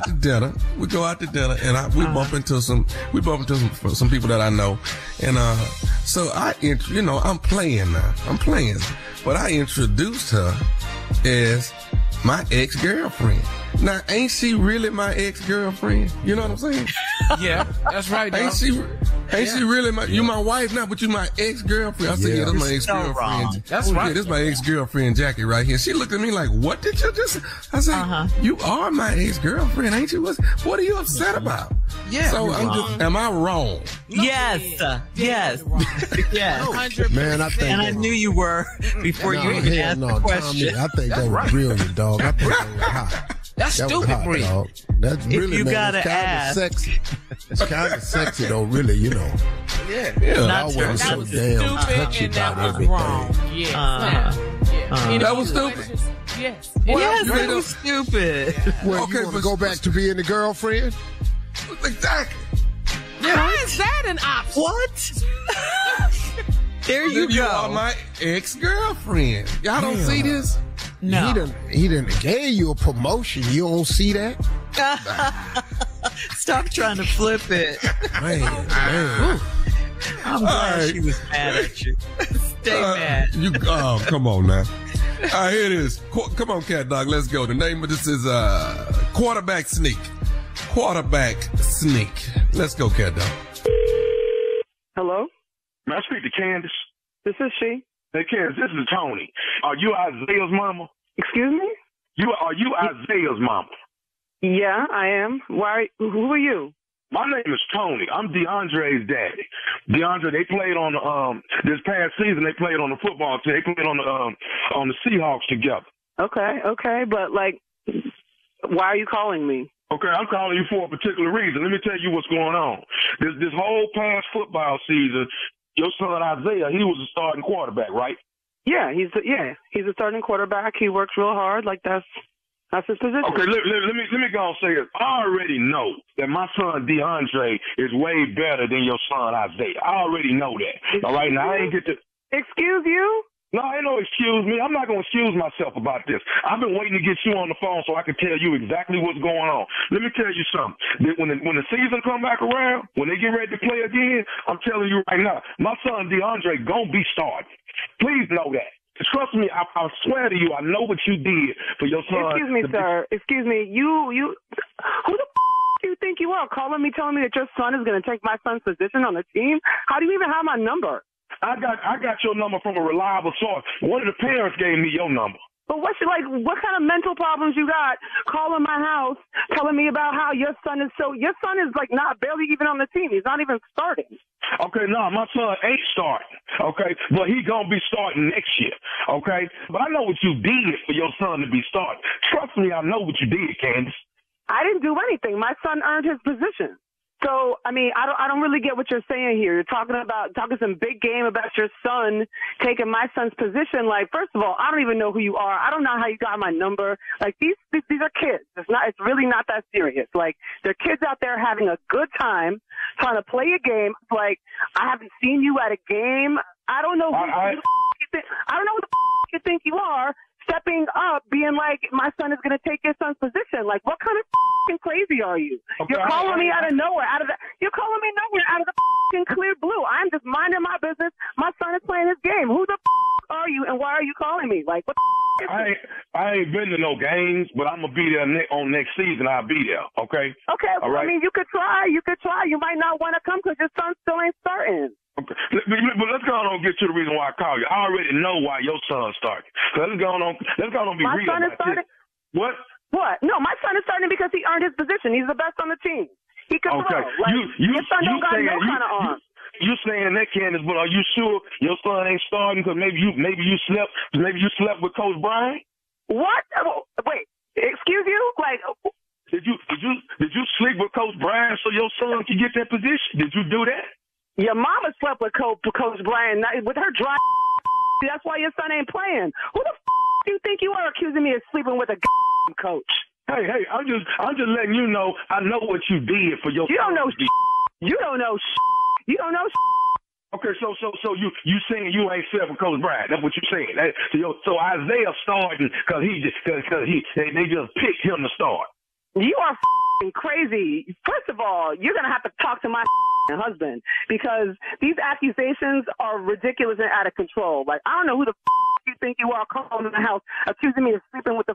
to dinner. We go out to dinner, and we bump into some people that I know, and so I'm playing now. But I introduced her as my ex-girlfriend. Now, ain't she really my ex-girlfriend? You know what I'm saying? Yeah, that's right. Ain't she really you my wife now, but you my ex-girlfriend. I said, yeah, that's my ex-girlfriend. That's right. Yeah, this is my ex-girlfriend, Jackie, right here. She looked at me like, what did you just... I said, you are my ex-girlfriend, ain't you? What are you upset about? Yeah. So am I wrong? Yes. Yes. Yes. Man, I think... And I knew you were before you even asked the question. Tommy, I think that was brilliant, dog. I think that was hot. That's stupid, Bree. That's really, you man, it's kind of sexy. It's kind of sexy, though, really, you know. Yeah. I wasn't so damn touchy about everything. Wrong. Yeah. That was stupid. Yes. Yes, it was stupid. Well, you want to go back to being the girlfriend? Exactly. Yeah. How is that an option? What? There you go. You are my ex-girlfriend. Y'all don't see this? No. He done gave you a promotion. You don't see that? Stop trying to flip it. Man. I'm glad she was mad at you. Stay mad. Come on now. All right, here it is. Come on, Cat Dog. Let's go. The name of this is Quarterback Sneak. Quarterback Sneak. Let's go, Cat Dog. Hello? May I speak to Candace? This is she. Hey, Candace, this is Tony. Are you Isaiah's mama? Excuse me? Are you Isaiah's mama? Yeah, I am. Why? Who are you? My name is Tony. I'm DeAndre's daddy. DeAndre, they played on this past season. They played on the football team. They played on the Seahawks together. Okay, but why are you calling me? Okay, I'm calling you for a particular reason. Let me tell you what's going on. This whole past football season, your son Isaiah, he was a starting quarterback, right? Yeah, he's a starting quarterback. He works real hard. That's his position. Okay, let me go and say this. I already know that my son DeAndre is way better than your son Isaiah. I already know that. All right, now I ain't get to. Excuse you? No, ain't no excuse me. I'm not going to excuse myself about this. I've been waiting to get you on the phone so I can tell you exactly what's going on. Let me tell you something. When the season come back around, when they get ready to play again, I'm telling you right now, my son DeAndre going to be starting. Please know that. Trust me, I swear to you, I know what you did for your son. Excuse me, sir. Excuse me. You who the do you think you are? Calling me, telling me that your son is going to take my son's position on the team? How do you even have my number? I got your number from a reliable source. One of the parents gave me your number. But what kind of mental problems you got calling my house, telling me about how your son is like not barely even on the team. He's not even starting. Okay, no, my son ain't starting, okay? But he gonna be starting next year, okay? But I know what you did for your son to be starting. Trust me, I know what you did, Candace. I didn't do anything. My son earned his position. So, I mean, I don't really get what you're saying here. You're talking some big game about your son taking my son's position. Like, first of all, I don't even know who you are. I don't know how you got my number. Like, these are kids. It's really not that serious. Like, they're kids out there having a good time, trying to play a game. Like, I haven't seen you at a game. I don't know who the you think you are, stepping up, being like, my son is going to take your son's position. Like, what kind of crazy are you? Okay, you're calling me out of nowhere, you're calling me nowhere out of the clear blue. I'm just minding my business. My son is playing his game. Who the are you, and why are you calling me? Like, what the I ain't been to no games, but I'm going to be there on next season. I'll be there, okay? Okay, well, right. I mean, you could try. You might not want to come because your son still ain't starting. Okay. But let's go on and get to the reason why I called you. I already know why your son started. So let's go on and be my real son is starting? What? What? No, my son is starting because he earned his position. He's the best on the team. He can throw. Like, your son don't got no kind of arm. You saying that, Candace? But are you sure your son ain't starting? Because maybe you slept with Coach Brian. What? Wait, excuse you? Like, did you sleep with Coach Brian so your son could get that position? Did you do that? Your mama slept with Coach Brian with her dry. That's why your son ain't playing. Who the do you think you are accusing me of sleeping with a coach? Hey, I'm just letting you know. I know what you did for your. You don't know. You don't know. You don't know. Okay, so you saying you ain't slept with Coach Brian? That's what you're saying. So Isaiah starting because they just picked him to start. You are crazy. First of all, you're gonna have to talk to my husband because these accusations are ridiculous and out of control. Like, I don't know who the you think you are calling in the house accusing me of sleeping with the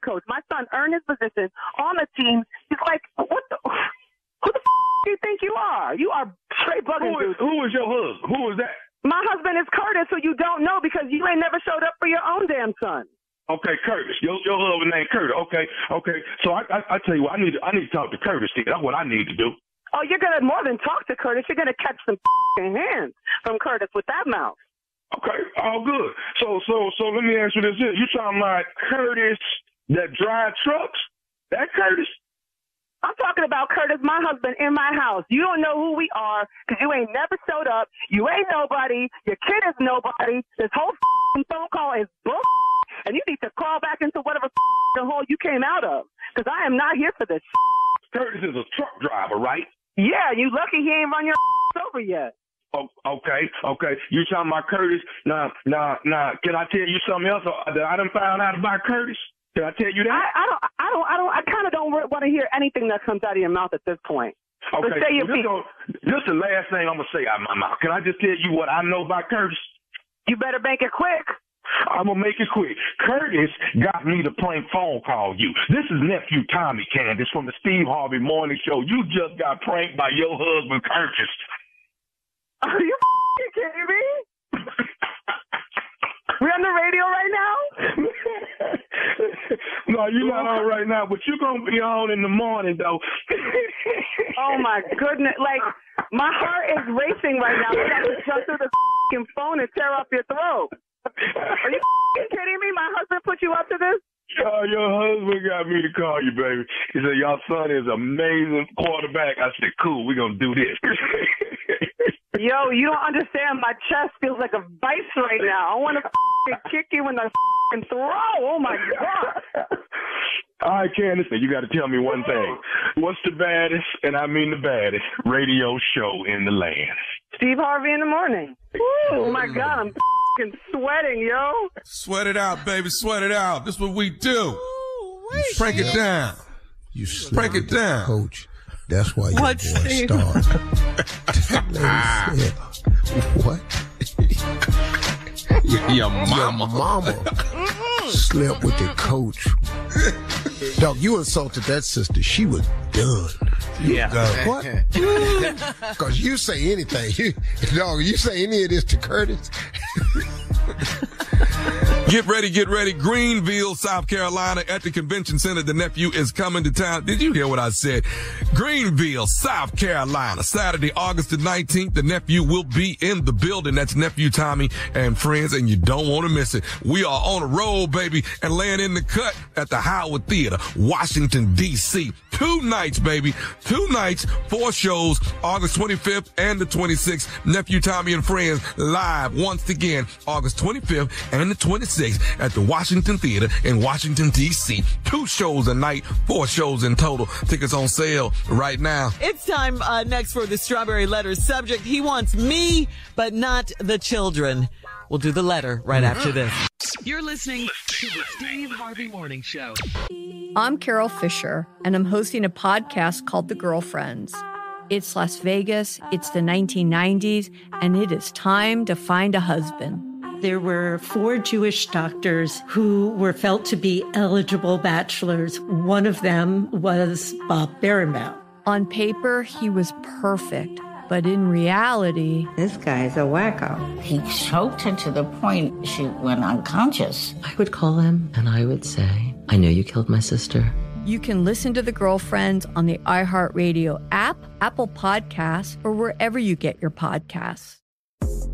coach. My son earned his position on the team. He's like, what the? Who the do you think you are? You are straight bugging. Who is your husband? Who is that? My husband is Curtis, who you don't know because you ain't never showed up for your own damn son. Okay, Curtis. Your husband named Curtis. Okay. So I tell you what, I need to talk to Curtis. That's what I need to do. Oh, you're gonna more than talk to Curtis. You're gonna catch some hands from Curtis with that mouth. Okay, all good. So let me ask you this: you talking about Curtis that drive trucks? That Curtis? I'm talking about Curtis, my husband, in my house. You don't know who we are because you ain't never showed up. You ain't nobody. Your kid is nobody. This whole phone call is bull. And you need to crawl back into whatever the hole you came out of because I am not here for this. Curtis is a truck driver, right? Yeah, you lucky he ain't run your over yet. Oh, okay. You talking about Curtis? Now, can I tell you something else that I done found out about Curtis? Can I tell you that? I kind of don't want to hear anything that comes out of your mouth at this point. Okay. This is the last thing I'm going to say out of my mouth. Can I just tell you what I know about Curtis? You better make it quick. I'm going to make it quick. Curtis got me to prank phone call you. This is nephew Tommy, Candace, from the Steve Harvey Morning Show. You just got pranked by your husband, Curtis. Are you kidding me? We're on the radio right now? No, you're not on right now, but you're going to be on in the morning, though. Oh, my goodness. Like, my heart is racing right now. I got to jump through the phone and tear up your throat. Are you kidding me? My husband put you up to this? Your husband got me to call you, baby. He said, your son is amazing quarterback. I said, cool, we're going to do this. Yo, you don't understand. My chest feels like a vice right now. I want to kick you in the throw. Oh, my God. All right, Candace, you got to tell me one thing. What's the baddest, and I mean the baddest, radio show in the land? Steve Harvey in the morning. Oh, my God, I'm sweating, yo. Sweat it out, baby. Sweat it out. This is what we do. Break it down. You break it down, Coach. That's why your boy Steve? starts. What? Your mama slept with the coach. Dog, you insulted that sister. She was done. Yeah. What? Because you say anything. You say any of this to Curtis. Get ready. Greenville, South Carolina at the convention center. The nephew is coming to town. Did you hear what I said? Greenville, South Carolina, Saturday, August the 19th. The nephew will be in the building. That's Nephew Tommy and friends, and you don't want to miss it. We are on a roll, baby, and laying in the cut at the Howard Theater, Washington, D.C. 2 nights, baby. 2 nights, 4 shows, August 25th and the 26th. Nephew Tommy and friends live once again, August 25th and the 26th at the Washington Theater in Washington, D.C. 2 shows a night, 4 shows in total. Tickets on sale right now. It's time next for the Strawberry Letter subject. He wants me, but not the children. We'll do the letter right after this. You're listening to the Steve Harvey Morning Show. I'm Carol Fisher, and I'm hosting a podcast called The Girlfriends. It's Las Vegas, it's the 1990s, and it is time to find a husband. There were 4 Jewish doctors who were felt to be eligible bachelors. One of them was Bob Berenbaum. On paper, he was perfect, but in reality, This guy's a wacko. He choked her to the point she went unconscious. I would call him and I would say, I know you killed my sister. you can listen to The Girlfriends on the iHeartRadio app, Apple Podcasts, or wherever you get your podcasts.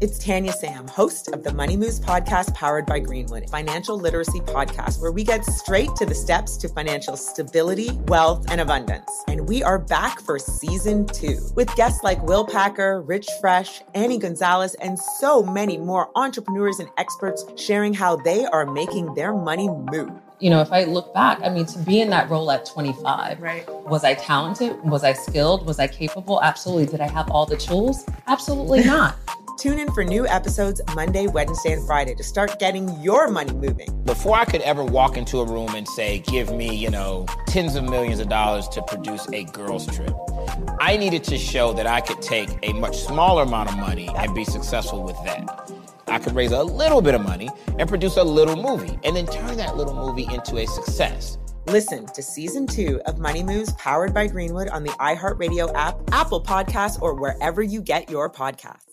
It's Tanya Sam, host of the Money Moves podcast powered by Greenwood, financial literacy podcast where we get straight to the steps to financial stability, wealth, and abundance. And we are back for season 2 with guests like Will Packer, Rich Fresh, Annie Gonzalez, and so many more entrepreneurs and experts sharing how they are making their money move. You know, if I look back, I mean, to be in that role at 25, right? Was I talented? Was I skilled? Was I capable? Absolutely. Did I have all the tools? Absolutely not. Tune in for new episodes Monday, Wednesday, and Friday to start getting your money moving. Before I could ever walk into a room and say, give me, tens of millions of dollars to produce a girls trip, I needed to show that I could take a much smaller amount of money and be successful with that. I could raise a little bit of money and produce a little movie and then turn that little movie into a success. Listen to season 2 of Money Moves powered by Greenwood on the iHeartRadio app, Apple Podcasts, or wherever you get your podcasts.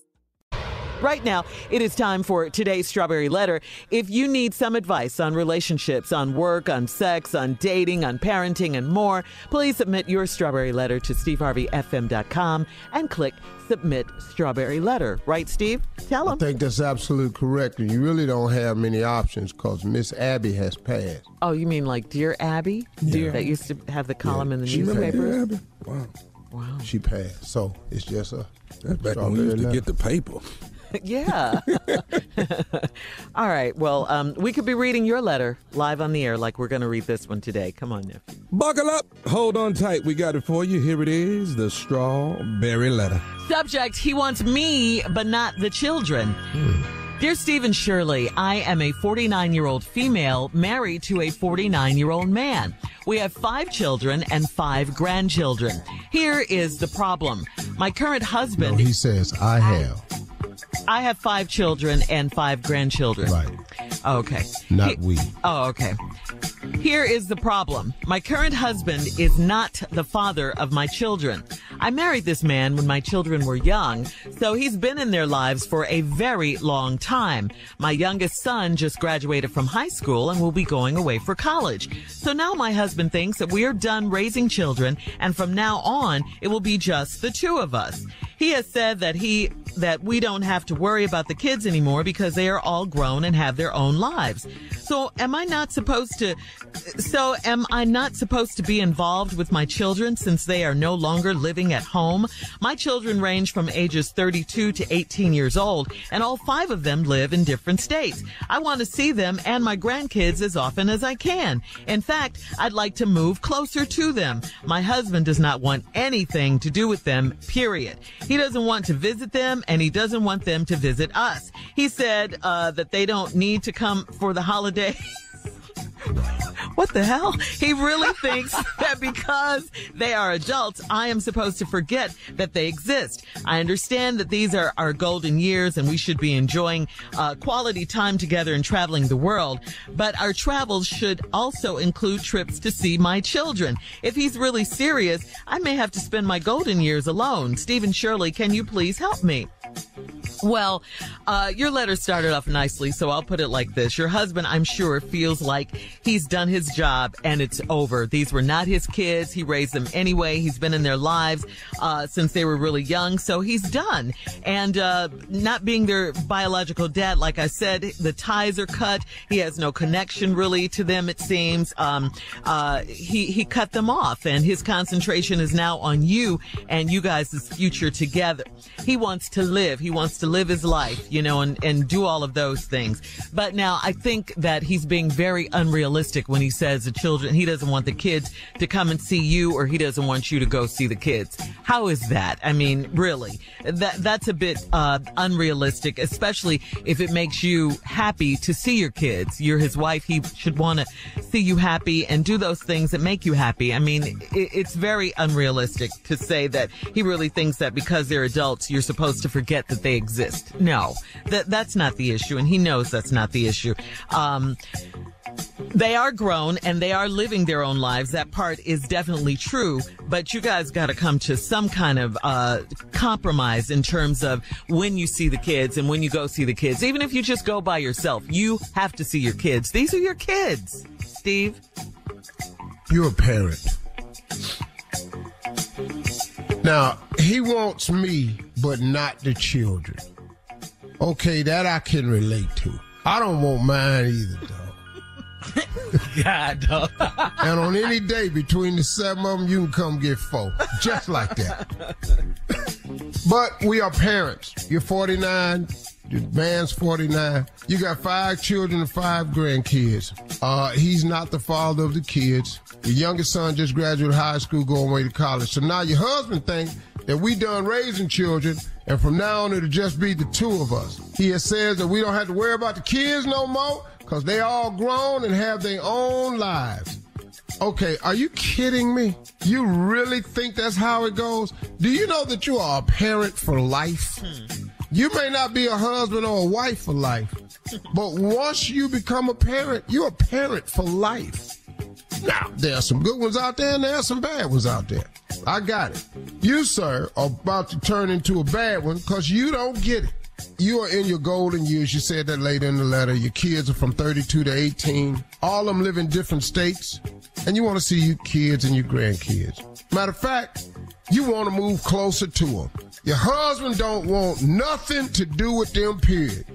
Right now, it is time for today's Strawberry Letter. If you need some advice on relationships, on work, on sex, on dating, on parenting, and more, please submit your Strawberry Letter to SteveHarveyFM.com and click Submit Strawberry Letter. Right, Steve? Tell them. I think that's absolutely correct. And you really don't have many options because Miss Abby has passed. Oh, you mean like Dear Abby? Yeah. That used to have the column in the She newspapers? Dear Abby? Wow. Wow. She passed. So it's just a That's back when we used to get the paper. Yeah. All right. Well, we could be reading your letter live on the air like we're going to read this one today. Come on, nephew. Buckle up. Hold on tight. We got it for you. Here it is, the Strawberry Letter. Subject, he wants me, but not the children. Dear Steve and Shirley, I am a 49-year-old female married to a 49-year-old man. We have 5 children and 5 grandchildren. Here is the problem. My current husband... No, he says, I have 5 children and 5 grandchildren. Right. Okay. Not we. Oh, okay. Here is the problem. My current husband is not the father of my children. I married this man when my children were young, so he's been in their lives for a very long time. My youngest son just graduated from high school and will be going away for college. So now my husband thinks that we are done raising children, and from now on, it will be just the 2 of us. He has said that we don't have to worry about the kids anymore because they are all grown and have their own lives. So am I not supposed to be involved with my children since they are no longer living at home? My children range from ages 32 to 18 years old, and all 5 of them live in different states. I want to see them and my grandkids as often as I can. In fact, I'd like to move closer to them. My husband does not want anything to do with them, period. He doesn't want to visit them and he doesn't want them to visit us. He said that they don't need to come for the holiday. What the hell? He really thinks that because they are adults, I am supposed to forget that they exist. I understand that these are our golden years and we should be enjoying quality time together and traveling the world. But our travels should also include trips to see my children. If he's really serious, I may have to spend my golden years alone. Steve and Shirley, can you please help me? Well, your letter started off nicely, so I'll put it like this. Your husband, I'm sure, feels like he's done his job and it's over. These were not his kids. He raised them anyway. He's been in their lives since they were really young, so he's done. And not being their biological dad, like I said, the ties are cut. He has no connection really to them, it seems. He cut them off, and his concentration is now on you and you guys' future together. He wants to live. He wants to live his life, you know, and do all of those things. But now I think that he's being very unrealistic when he says the children, he doesn't want the kids to come and see you, or he doesn't want you to go see the kids. How is that? I mean, really, that's a bit unrealistic, especially if it makes you happy to see your kids. You're his wife. He should want to see you happy and do those things that make you happy. I mean, it's very unrealistic to say that he really thinks that because they're adults, you're supposed to forget that they exist. No, that's not the issue, and he knows that's not the issue. They are grown and they are living their own lives. That part is definitely true, but you guys got to come to some kind of compromise in terms of when you see the kids and when you go see the kids. Even if you just go by yourself, you have to see your kids. These are your kids, Steve. You're a parent. Now, he wants me, but not the children. Okay, that I can relate to. I don't want mine either, dog. God, dog. And on any day between the 7 of them, you can come get 4. Just like that. But we are parents. You're 49. The man's 49. You got 5 children and 5 grandkids. He's not the father of the kids. Your youngest son just graduated high school, going away to college. So now your husband thinks that we done raising children, and from now on it'll just be the 2 of us. He has says that we don't have to worry about the kids no more because they all grown and have their own lives. Okay, are you kidding me? You really think that's how it goes? Do you know that you are a parent for life? You may not be a husband or a wife for life, but once you become a parent, you're a parent for life. Now, there are some good ones out there and there are some bad ones out there. I got it. You, sir, are about to turn into a bad one because you don't get it. You are in your golden years. You said that later in the letter. Your kids are from 32 to 18. All of them live in different states. And you want to see your kids and your grandkids. Matter of fact, you want to move closer to them. Your husband don't want nothing to do with them, period.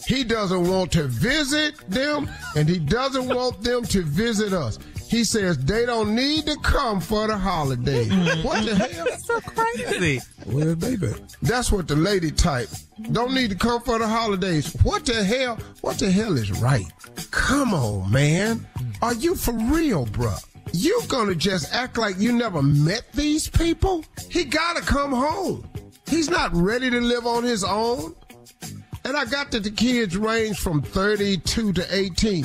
He doesn't want to visit them, and he doesn't want them to visit us. He says they don't need to come for the holidays. What the hell? That's so crazy. Well, baby, that's what the lady type. Don't need to come for the holidays. What the hell? What the hell is right? Come on, man. Are you for real, bruh? You gonna just act like you never met these people? He gotta come home. He's not ready to live on his own. And I got that the kids range from 32 to 18.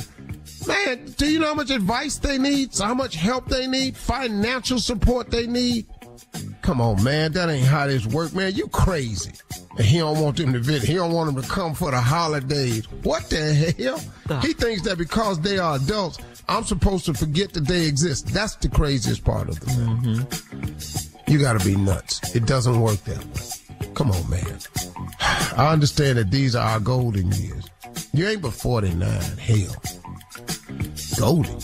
Man, do you know how much advice they need? How much help they need? Financial support they need? Come on, man. That ain't how this work, man. You crazy. And he don't want them to visit. He don't want them to come for the holidays. What the hell? He thinks that because they are adults, I'm supposed to forget that they exist. That's the craziest part of the matter. You got to be nuts. It doesn't work that way. Come on, man. I understand that these are our golden years. You ain't but 49. Hell. Golden.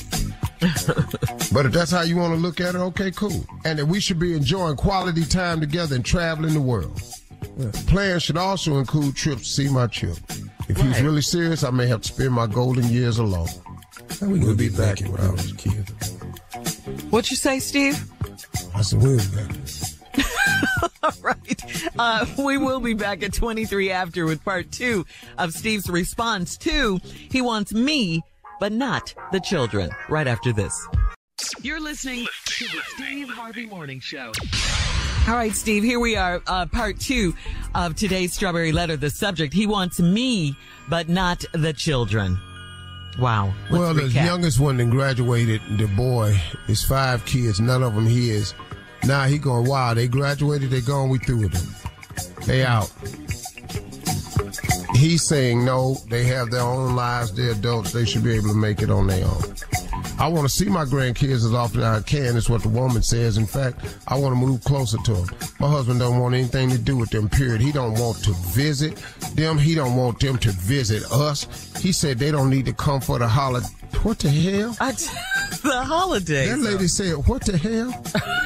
But if that's how you want to look at it, okay, cool. And that we should be enjoying quality time together and traveling the world. Plans should also include trips to see my children. If he's really serious, I may have to spend my golden years alone. And we'll be back when I was a kid. What'd you say, Steve? I said, we'll be back. All right. We will be back at 23 after with part 2 of Steve's response to he wants me, but not the children. Right after this. You're listening to the Steve Harvey Morning Show. All right, Steve, here we are, part 2 of today's Strawberry Letter. The subject, he wants me, but not the children. Wow. Well, the youngest one that graduated, the boy, is 5 kids, none of them his. Now he going, wow, they graduated, they gone, we through with them. They out. He's saying, no, they have their own lives, they're adults, they should be able to make it on their own. I want to see my grandkids as often as I can, is what the woman says. In fact, I want to move closer to them. My husband don't want anything to do with them, period. He don't want to visit them. He don't want them to visit us. He said they don't need to come for the holiday. What the hell? The holidays. That lady said, what the hell?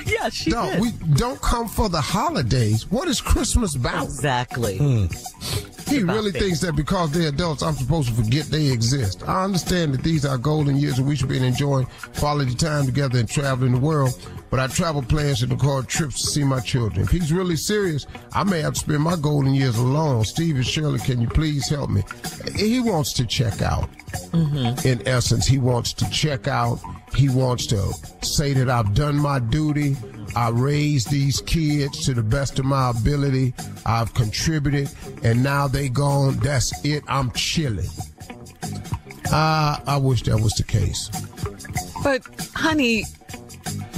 Yeah, she did. We don't come for the holidays. What is Christmas about? Exactly. He really thinks that because they're adults, I'm supposed to forget they exist. I understand that these are golden years and we should be enjoying quality time together and traveling the world. But I travel plans and record trips to see my children. If he's really serious, I may have to spend my golden years alone. Steve and Shirley, can you please help me? He wants to check out. Mm-hmm. In essence, he wants to check out. He wants to say that I've done my duty. I raised these kids to the best of my ability. I've contributed, and now they gone. That's it. I'm chilling. I wish that was the case. But, honey,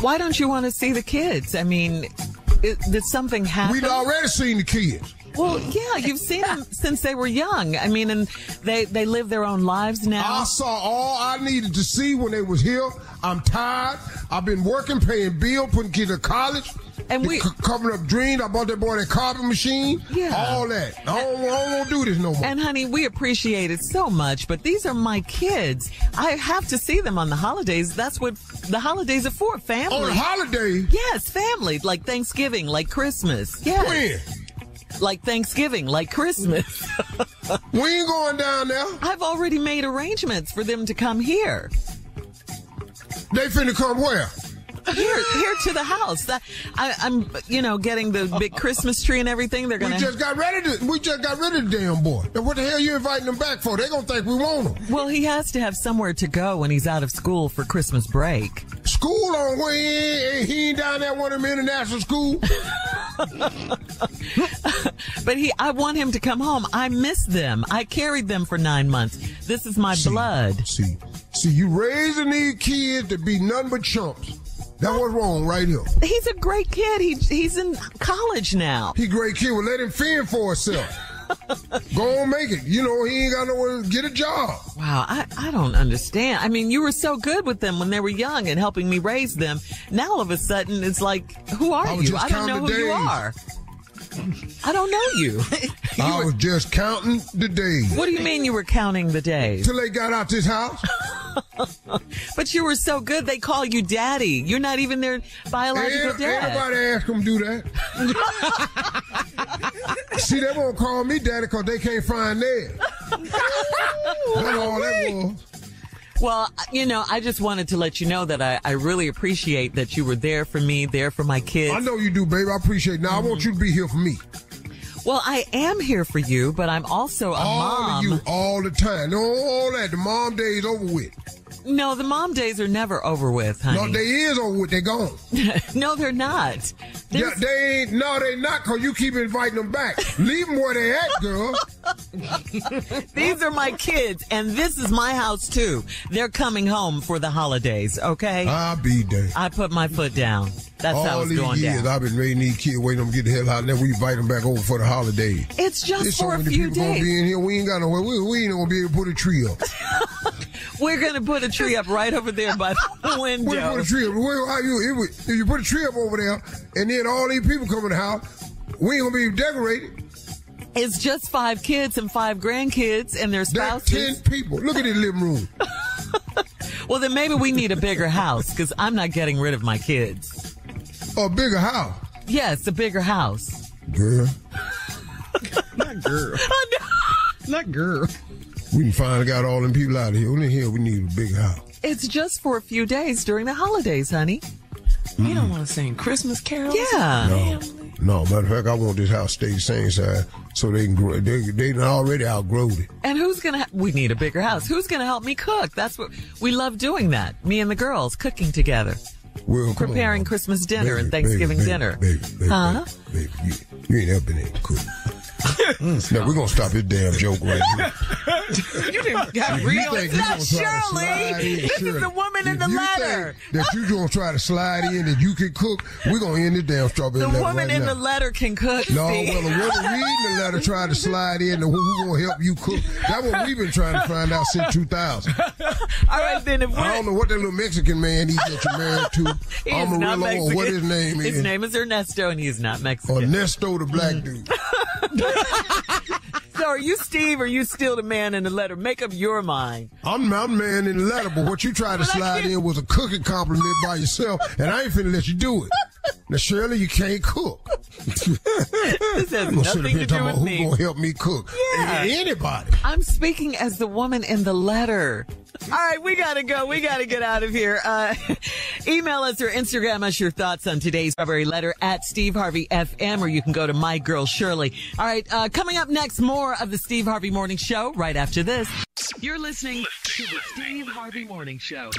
why don't you want to see the kids? I mean, did something happen? We'd already seen the kids. Well, yeah, you've seen them since they were young. I mean, and they live their own lives now. I saw all I needed to see when they was here. I'm tired. I've been working, paying bills, putting kids to college, and covering up dreams. I bought that boy that carpet machine. Yeah. All that. I don't want to do this no more. And, honey, we appreciate it so much, but these are my kids. I have to see them on the holidays. That's what the holidays are for, family. On the holidays? Yes, family, like Thanksgiving, like Christmas. Yes. When? Like Thanksgiving, like Christmas. We ain't going down there. I've already made arrangements for them to come here. They finna come where? Here to the house. I'm getting the big Christmas tree and everything. They're gonna. We just got rid of the damn boy. And what the hell you inviting them back for? They gonna think we want him. Well, he has to have somewhere to go when he's out of school for Christmas break. School on where he ain't down there one of them international school. But I want him to come home. I miss them. I carried them for 9 months. This is my blood. See, you raising these kids to be nothing but chumps. That was wrong right here. He's a great kid. He's in college now. He a great kid. Well, let him fend for himself. Go on, make it. You know, he ain't got nowhere to get a job. Wow, I don't understand. I mean, you were so good with them when they were young and helping me raise them. Now, all of a sudden, it's like, who are you? I don't know who you are. I don't know you. I was just counting the days. What do you mean you were counting the days? Till they got out this house. But you were so good, they call you daddy. You're not even their biological dad. Everybody ask them to do that. See, they won't call me daddy because they can't find theirs. That's all that was. Well, I just wanted to let you know that I really appreciate that you were there for me, there for my kids. I know you do, baby. I appreciate it. Now, I want you to be here for me. Well, I am here for you, but I'm also a mom. All of you, all the time. No, all that. The mom days over with. No, the mom days are never over with, honey. No, they is over with. They gone. No, they're not. Yeah, they ain't. No, they not, because you keep inviting them back. Leave them where they at, girl. These are my kids, and this is my house, too. They're coming home for the holidays, okay? I'll be there. I put my foot down. That's how it's going down. All these years, I've been raising these kids, waiting them to get the hell out, and then we invite them back over for the holidays. It's just for a few days. There's so many people going to be in here, we ain't got nowhere. We ain't going to be able to put a tree up. We're going to put a tree up right over there by the window. We're going to put a tree up. If you put a tree up over there, and then all these people come in the house, we ain't going to be decorated. It's just 5 kids and 5 grandkids and their spouses. That's 10 people. Look at the living room. Well, then maybe we need a bigger house, because I'm not getting rid of my kids. A bigger house? Yes, a bigger house. Girl. Not girl. Not girl. We can finally got all them people out of here. Only here we need a big house. It's just for a few days during the holidays, honey. You don't want to sing Christmas carols? Yeah. No, matter of fact, I want this house to stay the same size so they can grow. They already outgrown it. And who's going to... We need a bigger house. Who's going to help me cook? That's what... We love doing that. Me and the girls cooking together. preparing Christmas dinner and Thanksgiving dinner. Baby, you ain't ever been able to cook. Now, we're going to stop this damn joke right here. You didn't got real. That's Shirley. This is the woman in the letter. That you going to try to slide in and you can cook, we're going to end this damn strawberry letter. The woman in the letter can cook. No, well, the woman reading the letter tried to slide in and who's going to help you cook. That's what we've been trying to find out since 2000. All right, then. I don't know what that little Mexican man he that you're married to. Amarillo, or what his name is. His name is Ernesto, and he's not Mexican. Ernesto, the black dude. So are you Steve or are you still the man in the letter? Make up your mind. I'm the man in the letter, but what you tried to slide in was a cooking compliment by yourself, and I ain't finna let you do it. Now, Shirley, you can't cook. This has nothing to do with me. Who's gonna help me cook? Yeah. Anybody. I'm speaking as the woman in the letter. All right, we gotta go. We gotta get out of here. Email us or Instagram us your thoughts on today's Strawberry Letter at Steve Harvey FM, or you can go to My Girl Shirley. All right, coming up next, more of the Steve Harvey Morning Show right after this. You're listening to the Steve Harvey Morning Show.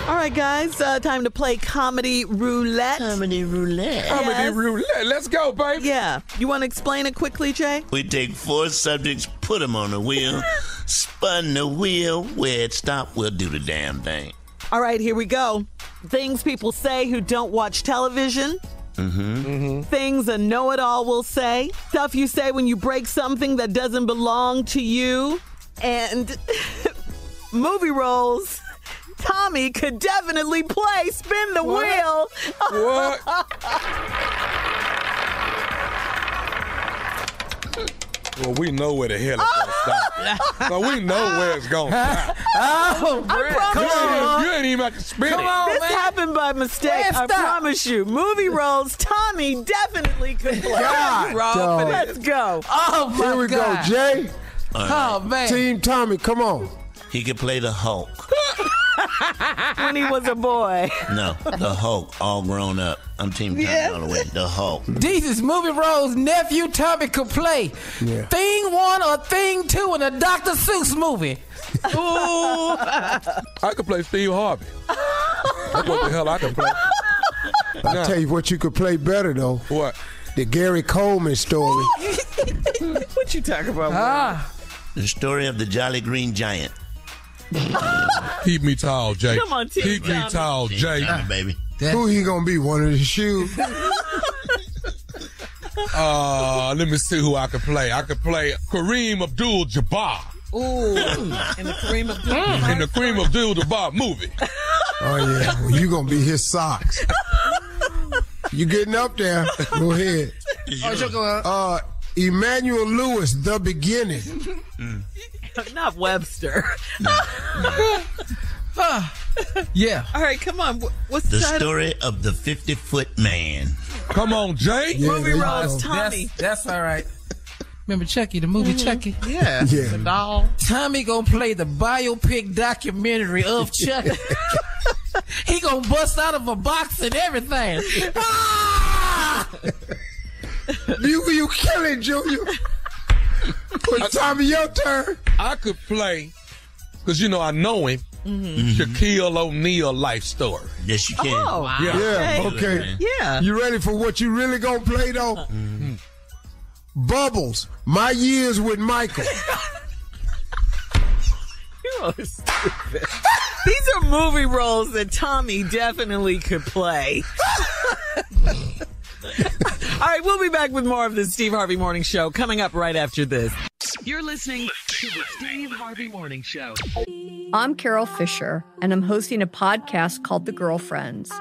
All right, guys, time to play Comedy Roulette. Comedy Roulette. Comedy Roulette. Let's go, baby. Yeah. You want to explain it quickly, Jay? We take 4 subjects, put them on the wheel, spun the wheel, where it stopped, we'll do the damn thing. All right, here we go. Things people say who don't watch television. Things a know-it-all will say. Stuff you say when you break something that doesn't belong to you. And movie roles Tommy could definitely play. Spin the wheel. What? Well, we know where the hell it's going to stop. So we know where it's going to stop. Oh, Come on. You ain't even have to spin it. This happened by mistake. I promise you. Movie roles, Tommy definitely could play. Let's go. Oh, my God. Here we go, Jay. Oh, man. Team Tommy, come on. He could play the Hulk. When he was a boy. No, the Hulk, all grown up. I'm Team Tommy all the way. The Hulk. Jesus, movie roles nephew Tommy could play. Yeah. Thing 1 or Thing 2 in a Dr. Seuss movie. Ooh. I could play Steve Harvey. That's what the hell I can play. I'll tell you what you could play better, though. What? The Gary Coleman story. What you talking about? The story of the Jolly Green Giant. Keep me tall, Jay. Come on, Team Keep me tall, Jay. Tommy, baby. Who he gonna be? One of his shoes? Let me see who I could play. I could play Kareem Abdul-Jabbar. Ooh, in the Kareem Abdul-Jabbar. In the Kareem Abdul-Jabbar movie. Oh yeah, well, you gonna be his socks. You getting up there? Go ahead. Emmanuel Lewis, The Beginning. Not Webster. Yeah. All right, come on. What's the title? story of the 50-foot man. Come on, Jay. Yeah, movie roles, Tommy. That's all right. Remember Chucky, the movie Chucky? Yeah. The doll. Tommy gonna play the biopic documentary of Chucky. He gonna bust out of a box and everything. You killing, Junior. Tommy, your turn. I could play, because I know him, Shaquille O'Neal life story. Yes, you can. Oh, wow. Yeah, okay. Yeah. You ready for what you really gonna play, though? Bubbles, My Years with Michael. You're stupid. These are movie roles that Tommy definitely could play. All right, we'll be back with more of the Steve Harvey Morning Show coming up right after this. You're listening to the Steve Harvey Morning Show. I'm Carol Fisher, and I'm hosting a podcast called The Girlfriends.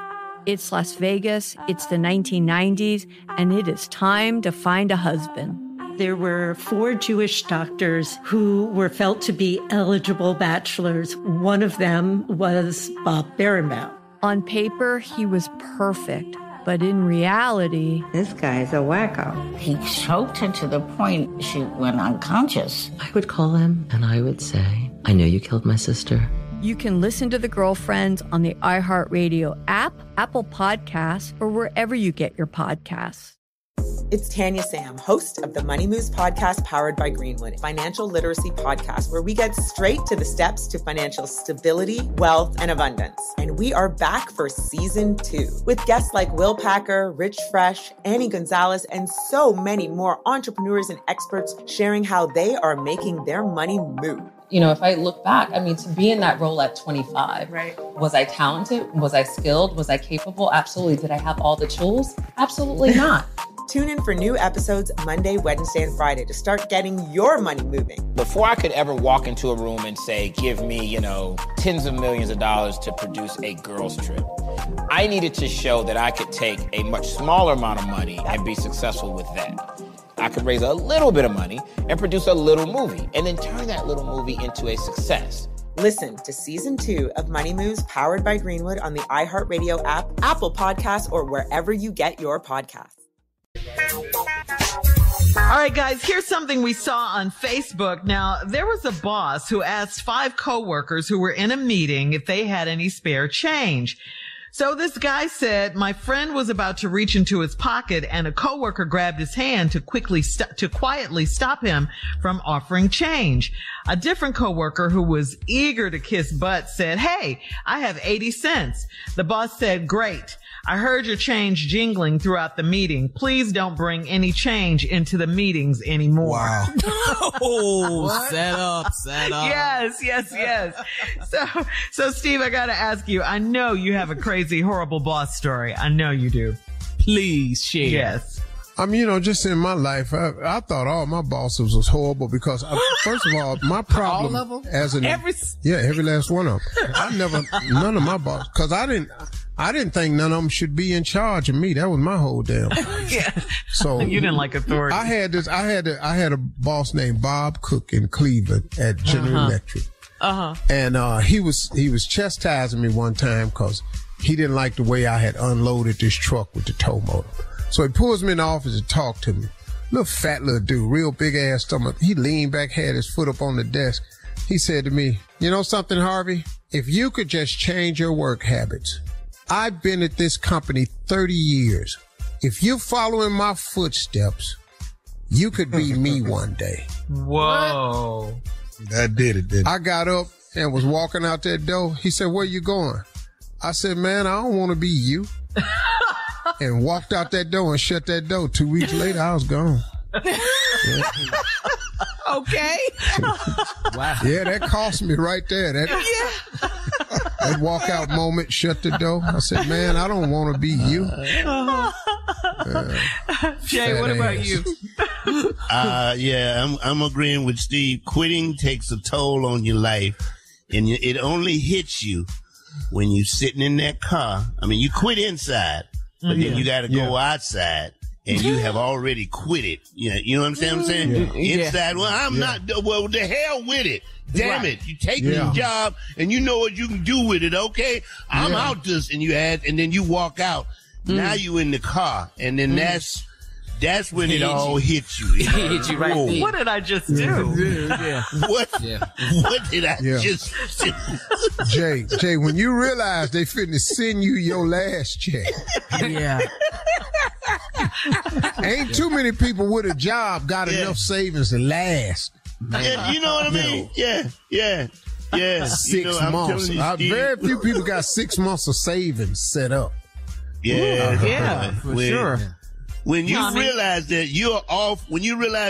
It's Las Vegas, it's the 1990s, and it is time to find a husband. There were 4 Jewish doctors who were felt to be eligible bachelors. One of them was Bob Berenbaum. On paper, he was perfect. But in reality, this guy's a wacko. He choked her to the point she went unconscious. I would call him and I would say, I know you killed my sister. You can listen to The Girlfriends on the iHeartRadio app, Apple Podcasts, or wherever you get your podcasts. It's Tanya Sam, host of the Money Moves podcast powered by Greenwood, financial literacy podcast where we get straight to the steps to financial stability, wealth, and abundance. And we are back for season 2 with guests like Will Packer, Rich Fresh, Annie Gonzalez, and so many more entrepreneurs and experts sharing how they are making their money move. You know, if I look back, I mean, to be in that role at 25, was I talented? Was I skilled? Was I capable? Absolutely. Did I have all the tools? Absolutely not. Tune in for new episodes Monday, Wednesday, and Friday to start getting your money moving. Before I could ever walk into a room and say, give me, tens of millions of dollars to produce a girls trip, I needed to show that I could take a much smaller amount of money and be successful with that. I could raise a little bit of money and produce a little movie and then turn that little movie into a success. Listen to season 2 of Money Moves powered by Greenwood on the iHeartRadio app, Apple Podcasts, or wherever you get your podcasts. All right, guys, here's something we saw on Facebook. Now, there was a boss who asked 5 coworkers who were in a meeting if they had any spare change. So this guy said, my friend was about to reach into his pocket and a coworker grabbed his hand to quietly stop him from offering change. A different coworker who was eager to kiss butt said, hey, I have 80 cents. The boss said, great. I heard your change jingling throughout the meeting. Please don't bring any change into the meetings anymore. Wow. Oh, set up. Yes. So Steve, I got to ask you, I know you have a crazy, horrible boss story. I know you do. Please share. Yes. I mean, just in my life, I thought all my bosses was horrible because, first of all, my problem all of them? as an every last one of them. None of my bosses, because I didn't think none of them should be in charge of me. That was my whole damn. Yeah. So you didn't like authority. I had a boss named Bob Cook in Cleveland at General Electric. And he was chastising me one time because he didn't like the way I had unloaded this truck with the tow motor. So he pulls me in the office and talk to me. Little fat little dude, real big ass stomach. He leaned back, had his foot up on the desk. He said to me, you know something, Harvey? If you could just change your work habits. I've been at this company 30 years. If you're following my footsteps, you could be me one day. Whoa. That did it, didn't it? I got up and was walking out that door. He said, where you going? I said, man, I don't want to be you. And walked out that door and shut that door. 2 weeks later, I was gone. Yeah. Okay. Wow. Yeah, that cost me right there. That walkout moment, shut the door. I said, man, I don't want to be you. Jay, what about you? I'm agreeing with Steve. Quitting takes a toll on your life, and it only hits you when you're sitting in that car. I mean, you quit inside, but then you got to go outside. And you have already quit it. You know what I'm saying? Yeah. Inside, well, the hell with it. Damn it. You take the job and you know what you can do with it, okay? I'm out this, and then you walk out. Now you in the car, and then that's when it all hits you. It hit you right there. What did I just do? What did I just do? Jay, when you realize they finna send you your last check. Yeah. Ain't too many people with a job got enough savings to last. Yeah, you know what I mean? Yeah. 6 months. Very few people got 6 months of savings set up. Yeah, for sure. When you realize that you're off,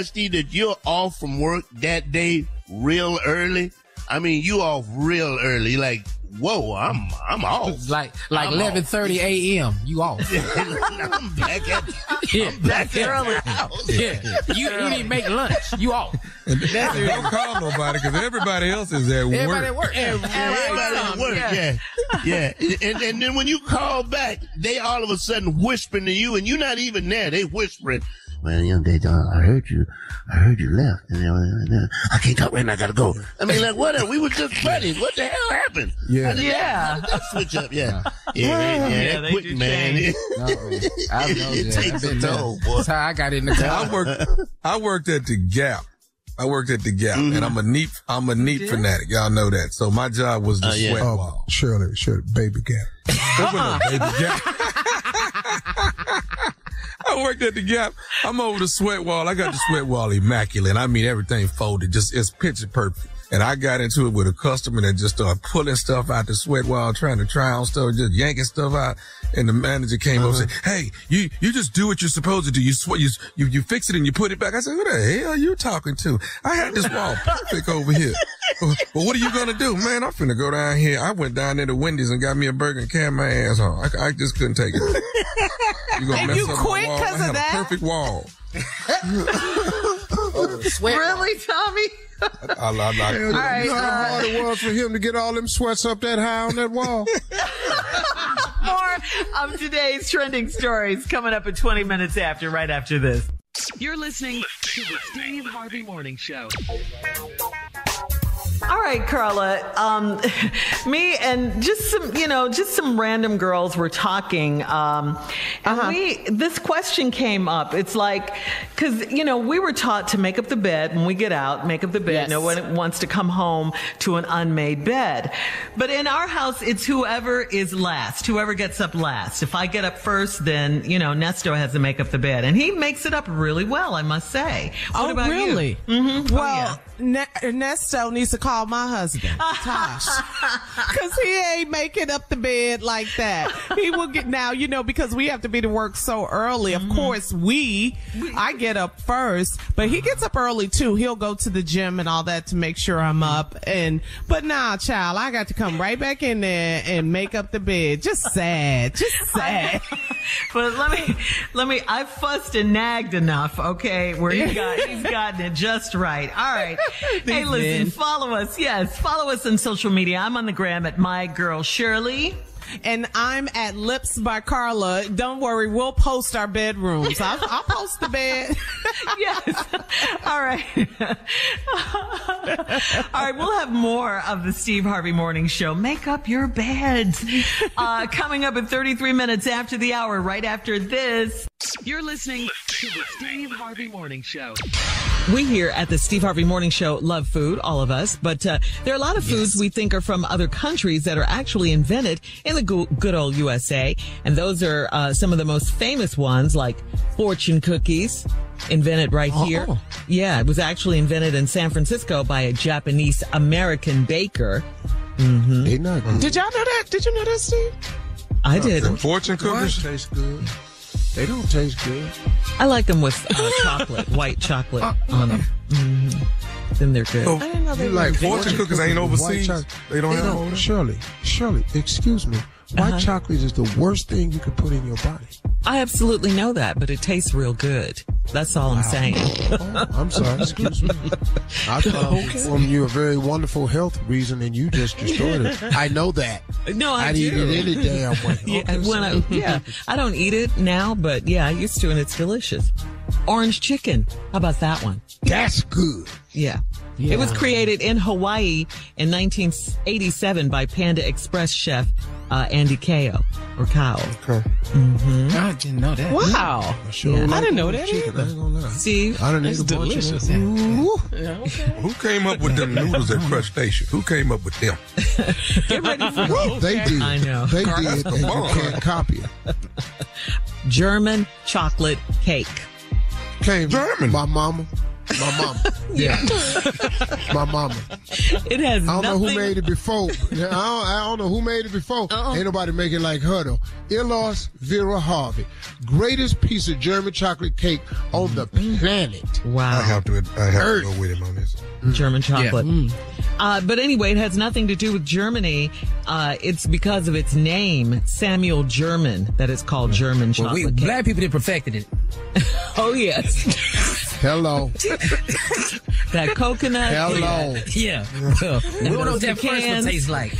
Steve, that you're off from work that day real early, I mean, you off real early, like, whoa, I'm off. It's like 11:30 a.m. You off. I'm back at the house. Yeah. You didn't make lunch. You off. Don't call nobody because everybody else is at work. Everybody at work. Everybody at work. Yeah. And then when you call back, they all of a sudden whispering to you, and you're not even there. They whispering. Well, I heard you left. And I can't talk right now. I gotta go. I mean, like, what? We were just buddies. What the hell happened? Yeah. That switch up. Yeah. That quitting, man. It takes a toll, boy. That's how I got in the car. I worked at the Gap. And I'm a neat fanatic. Y'all know that. So my job was the sweat wall. Surely, Baby Gap. Baby Gap. I worked at the Gap. I'm over the sweat wall. I got the sweat wall immaculate. I mean, everything folded. Just, it's picture perfect. And I got into it with a customer that just started pulling stuff out the sweat wall, trying to try on stuff, just yanking stuff out. And the manager came over and said, "Hey, you just do what you're supposed to do. You fix it and you put it back." I said, "Who the hell are you talking to? I had this wall perfect over here." Well, what are you going to do? Man, I'm finna go down here. I went down there to Wendy's and got me a burger and carried my ass on. I just couldn't take it. You gonna mess up my wall? I have a perfect wall. Really, Tommy? All right, you know how hard it was for him to get all them sweats up that high on that wall. More of today's trending stories coming up at 20 minutes after, right after this. You're listening to the Steve Harvey Morning Show. All right, Carla. Me and just some random girls were talking. And this question came up. It's like, because, we were taught to make up the bed when we get out, make up the bed. Yes. No one wants to come home to an unmade bed. But in our house, it's whoever is last, whoever gets up last. If I get up first, then, Nesto has to make up the bed. And he makes it up really well, I must say. What about really? You? Mm-hmm. Well, Nesto needs to call my husband, Tosh, because he ain't making up the bed like that. He will get now, because we have to be to work so early. Of course, I get up first, but he gets up early too. He'll go to the gym and all that to make sure I'm up. But nah, child, I got to come right back in there and make up the bed. Just sad. But let me. I fussed and nagged enough, okay? Where he's gotten it just right. All right. Hey, listen, follow us. Yes, follow us on social media. I'm on the gram at My Girl Shirley. And I'm at Lips by Carla. Don't worry, we'll post our bedrooms. I'll post the bed. Yes. All right. All right, we'll have more of the Steve Harvey Morning Show. Make up your beds. Coming up at 33 minutes after the hour, right after this. You're listening to the Steve Harvey Morning Show. We here at the Steve Harvey Morning Show love food, all of us, but there are a lot of foods we think are from other countries that are actually invented in the good old USA, and those are some of the most famous ones, like fortune cookies, invented right here. Yeah, it was actually invented in San Francisco by a Japanese-American baker. Mm-hmm. They not good. Did y'all know that? Did you know that, Steve? I did. Fortune cookies taste good. They don't taste good. I like them with chocolate, white chocolate on them. Mm-hmm. Then they're good. I didn't know they like fortune cookies ain't overseas. They don't have them. Shirley, excuse me. White chocolate is the worst thing you can put in your body. I absolutely know that, but it tastes real good. That's all I'm saying. I'm sorry. Excuse me. I thought I was from you a very wonderful health reason, and you just destroyed it. I know that. No, I I'd do. eat it any damn way. Yeah, I don't eat it now, but yeah, I used to, and it's delicious. Orange chicken. How about that one? That's good. Yeah. It was created in Hawaii in 1987 by Panda Express chef Andy Kao. Okay. Mm-hmm. I didn't know that. Wow. I didn't know that either. I ain't gonna lie. Steve, I done ate it's a bunch delicious. of them. Who came up with them noodles at Crush Station? Who came up with them? get ready for it. They did. I know. They did, and you can't copy it. German chocolate cake. Came German. My mama. Yeah. My mama. It has I don't know who nothing. made it before. I don't know who made it before. Ain't nobody make it like her, though. Elos Vera Harvey. Greatest piece of German chocolate cake on the planet. Wow. I have to go with him on this. German chocolate. Yeah. But anyway, it has nothing to do with Germany. It's because of its name, Samuel German, that it's called German chocolate cake. Black people that perfected it. Oh, yes. Hello. That coconut. Hello. Yeah. Well, we don't know what that first one tastes like.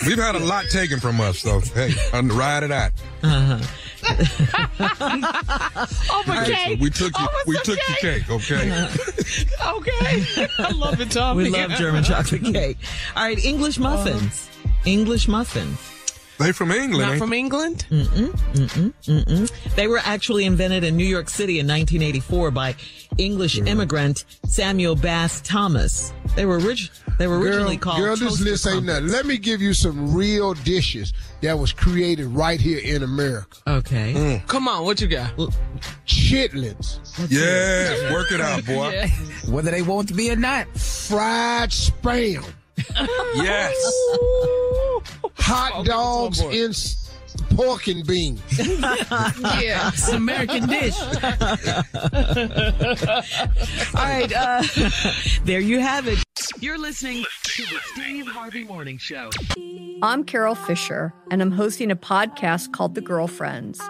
We've had a lot taken from us, so hey, ride it out. Okay. So we took your cake, okay? Okay. I love it, Tommy. We love German chocolate cake. All right, English muffins. English muffins. They from England, Not ain't from England? They were actually invented in New York City in 1984 by English immigrant Samuel Bass Thomas. They were originally called Girl, this toaster list ain't nothing. crumpets. Let me give you some real dishes that was created right here in America. Okay. Come on, what you got? Chitlins. Yeah, work it out, boy. Yeah. Whether they want to be or not. Fried spam. Yes. Hot dogs in pork and beans. Yeah, it's an American dish. All right, there you have it. You're listening to the Steve Harvey Morning Show. I'm Carol Fisher, and I'm hosting a podcast called The Girlfriends.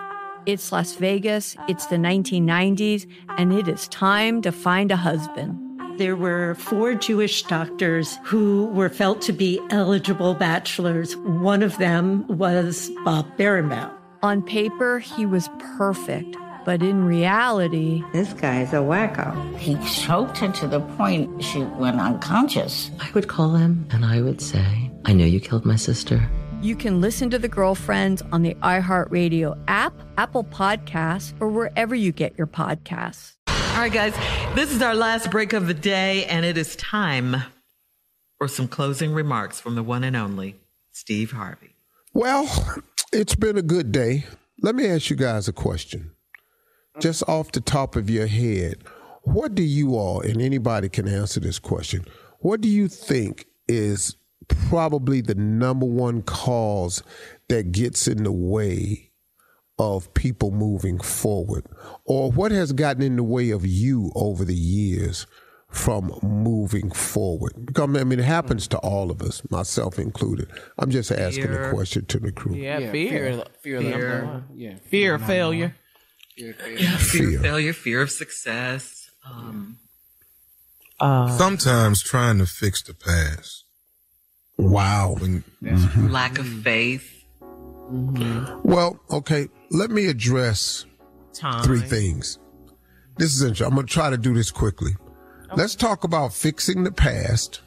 It's Las Vegas, it's the 1990s, and it is time to find a husband. There were 4 Jewish doctors who were felt to be eligible bachelors. One of them was Bob Berenbaum. On paper, he was perfect, but in reality, This guy's a wacko. He choked her to the point she went unconscious. I would call him and I would say, I know you killed my sister. you can listen to The Girlfriends on the iHeartRadio app, Apple Podcasts, or wherever you get your podcasts. All right, guys, this is our last break of the day, and it is time for some closing remarks from the one and only Steve Harvey. Well, it's been a good day. Let me ask you guys a question. Just off the top of your head, what do you all, and anybody can answer this question, what do you think is probably the number one cause that gets in the way of people moving forward? Or what has gotten in the way of you over the years from moving forward? Because, I mean, it happens to all of us, myself included. I'm just asking a question to the crew. Yeah, fear. Fear. Fear of failure. Fear of failure, fear of success. Sometimes trying to fix the past. Wow. Lack of faith. Well, okay, let me address three things. This is interesting. I'm going to try to do this quickly. Okay. Let's talk about fixing the past.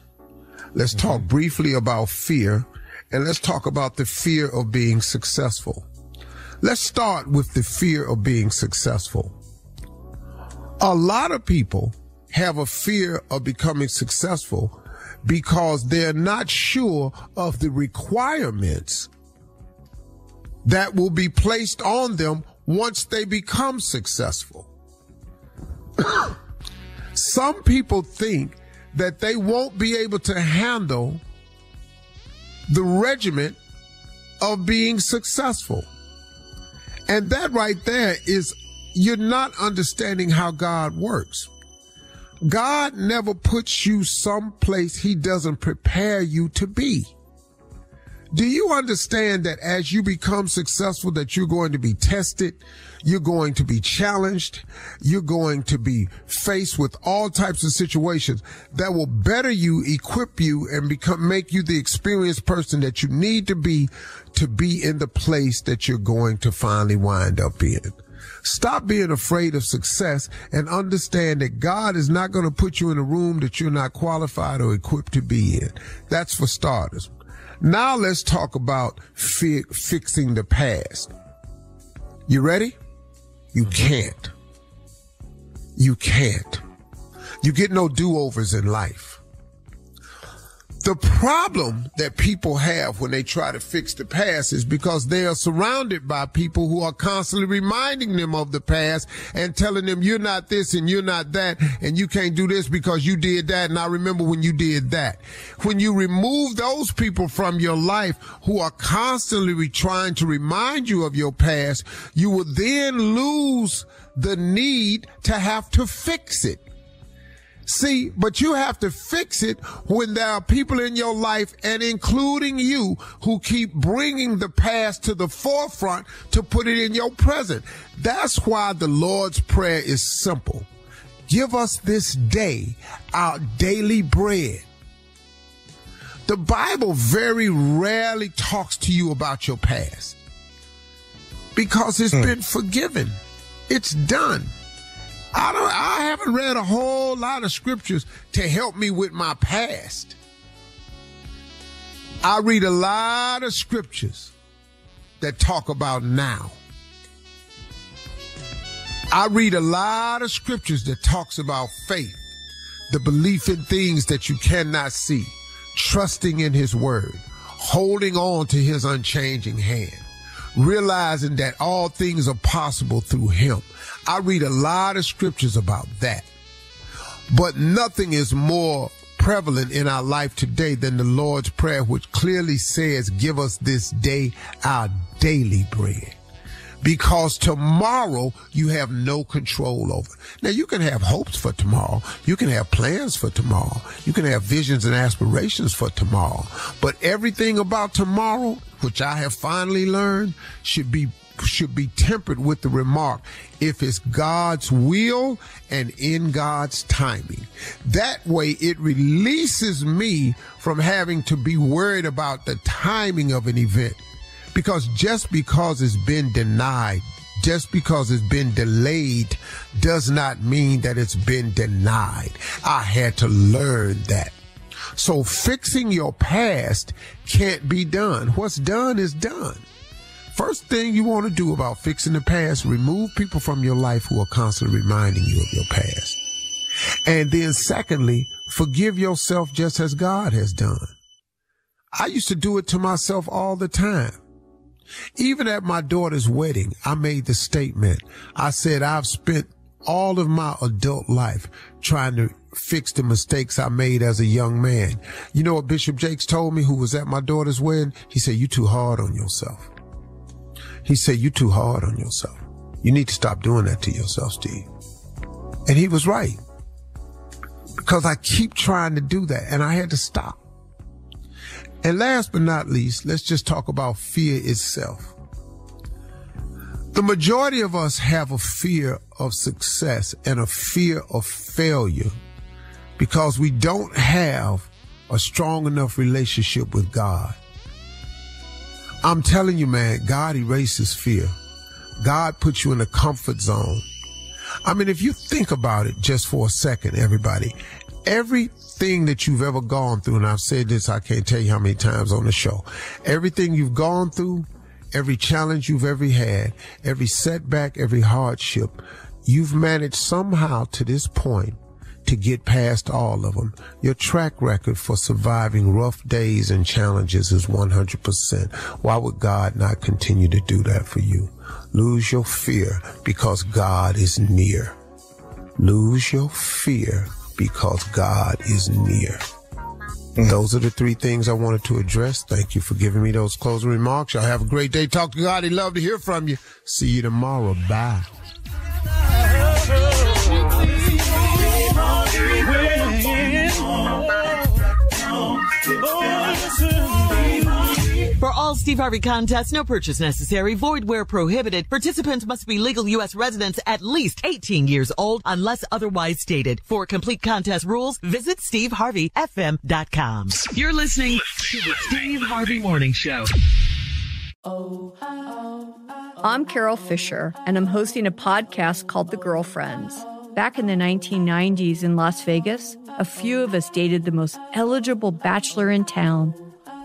Let's talk briefly about fear. And let's talk about the fear of being successful. Let's start with the fear of being successful. A lot of people have a fear of becoming successful because they're not sure of the requirements that will be placed on them once they become successful. Some people think that they won't be able to handle the regiment of being successful. And that right there is, you're not understanding how God works. God never puts you someplace he doesn't prepare you to be. Do you understand that as you become successful, that you're going to be tested, you're going to be challenged, you're going to be faced with all types of situations that will better you, equip you, and make you the experienced person that you need to be in the place that you're going to finally wind up in? Stop being afraid of success and understand that God is not going to put you in a room that you're not qualified or equipped to be in. That's for starters. Now let's talk about fixing the past. You ready? You can't. You can't. You get no do-overs in life. The problem that people have when they try to fix the past is because they are surrounded by people who are constantly reminding them of the past and telling them you're not this and you're not that and you can't do this because you did that and I remember when you did that. When you remove those people from your life who are constantly trying to remind you of your past, you will then lose the need to have to fix it. See, but you have to fix it when there are people in your life, and including you, who keep bringing the past to the forefront to put it in your present. That's why the Lord's Prayer is simple. Give us this day our daily bread. The Bible very rarely talks to you about your past because it's been forgiven. It's done. I haven't read a whole lot of scriptures to help me with my past. I read a lot of scriptures that talk about now. I read a lot of scriptures that talks about faith, the belief in things that you cannot see, trusting in his word, holding on to his unchanging hand, realizing that all things are possible through him. I read a lot of scriptures about that. But nothing is more prevalent in our life today than the Lord's Prayer, which clearly says, give us this day our daily bread. Because tomorrow you have no control over. Now, you can have hopes for tomorrow. You can have plans for tomorrow. You can have visions and aspirations for tomorrow. But everything about tomorrow, which I have finally learned, should be tempered with the remark, if it's God's will and in God's timing. That way it releases me from having to be worried about the timing of an event. Because just because it's been denied, just because it's been delayed, does not mean that it's been denied. I had to learn that. So fixing your past can't be done. What's done is done. First thing you want to do about fixing the past, remove people from your life who are constantly reminding you of your past. And then secondly, forgive yourself just as God has done. I used to do it to myself all the time. Even at my daughter's wedding, I made the statement. I said, I've spent all of my adult life trying to fix the mistakes I made as a young man. You know what Bishop Jakes told me, who was at my daughter's wedding? He said, you're too hard on yourself. He said, you're too hard on yourself. You need to stop doing that to yourself, Steve. And he was right. Because I keep trying to do that, and I had to stop. And last but not least, let's just talk about fear itself. The majority of us have a fear of success and a fear of failure because we don't have a strong enough relationship with God. I'm telling you, man, God erases fear. God puts you in a comfort zone. I mean, if you think about it just for a second, everybody, everything that you've ever gone through, and I've said this, I can't tell you how many times on the show, everything you've gone through, every challenge you've ever had, every setback, every hardship, you've managed somehow to this point to get past all of them. Your track record for surviving rough days and challenges is 100%. Why would God not continue to do that for you? Lose your fear because God is near. Lose your fear because God is near. Those are the three things I wanted to address. Thank you for giving me those closing remarks. Y'all have a great day. Talk to God. He'd love to hear from you. See you tomorrow. Bye. For all Steve Harvey contests, no purchase necessary, void where prohibited. Participants must be legal U.S. residents at least 18 years old unless otherwise stated. For complete contest rules, visit SteveHarveyFM.com. You're listening to the Steve Harvey Morning Show. I'm Carol Fisher, and I'm hosting a podcast called The Girlfriends. Back in the 1990s in Las Vegas, a few of us dated the most eligible bachelor in town,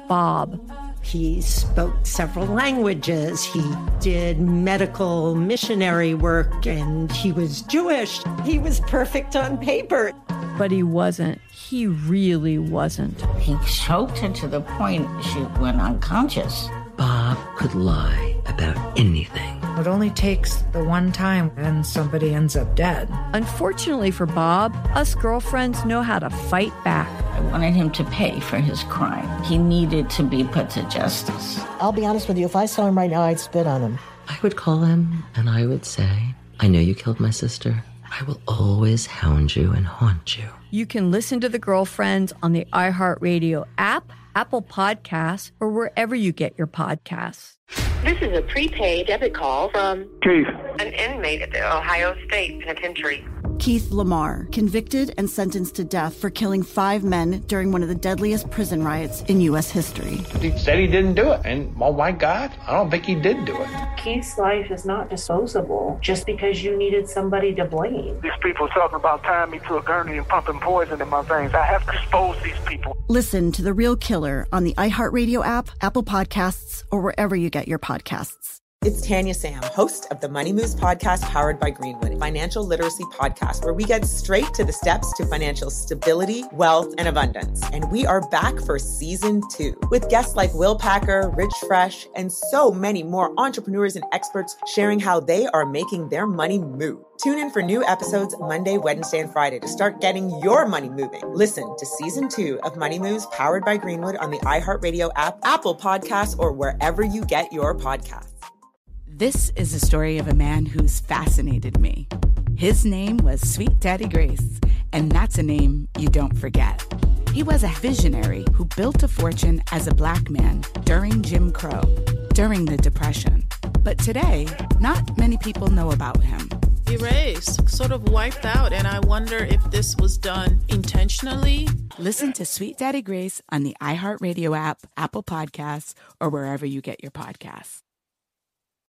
Bob. He spoke several languages. He did medical missionary work, and he was Jewish. He was perfect on paper. But he wasn't. He really wasn't. He choked her to the point she went unconscious. Bob could lie about anything. It only takes the one time and somebody ends up dead. Unfortunately for Bob, us girlfriends know how to fight back. I wanted him to pay for his crime. He needed to be put to justice. I'll be honest with you, if I saw him right now, I'd spit on him. I would call him and I would say, I know you killed my sister. I will always hound you and haunt you. You can listen to The Girlfriends on the iHeartRadio app, Apple Podcasts, or wherever you get your podcasts. This is a prepaid debit call from Keith, an inmate at the Ohio State Penitentiary. Keith Lamar, convicted and sentenced to death for killing 5 men during one of the deadliest prison riots in U.S. history. He said he didn't do it, and oh my God, I don't think he did do it. Keith's life is not disposable just because you needed somebody to blame. These people talking about tying me to a gurney and pumping poison in my veins. I have to expose these people. Listen to The Real Killer on the iHeartRadio app, Apple Podcasts, or wherever you get your podcasts. It's Tanya Sam, host of the Money Moves podcast powered by Greenwood, financial literacy podcast where we get straight to the steps to financial stability, wealth, and abundance. And we are back for season 2 with guests like Will Packer, Rich Fresh, and so many more entrepreneurs and experts sharing how they are making their money move. Tune in for new episodes Monday, Wednesday, and Friday to start getting your money moving. Listen to season 2 of Money Moves powered by Greenwood on the iHeartRadio app, Apple Podcasts, or wherever you get your podcasts. This is the story of a man who's fascinated me. His name was Sweet Daddy Grace, and that's a name you don't forget. He was a visionary who built a fortune as a black man during Jim Crow, during the Depression. But today, not many people know about him. Erased, sort of wiped out, and I wonder if this was done intentionally. Listen to Sweet Daddy Grace on the iHeartRadio app, Apple Podcasts, or wherever you get your podcasts.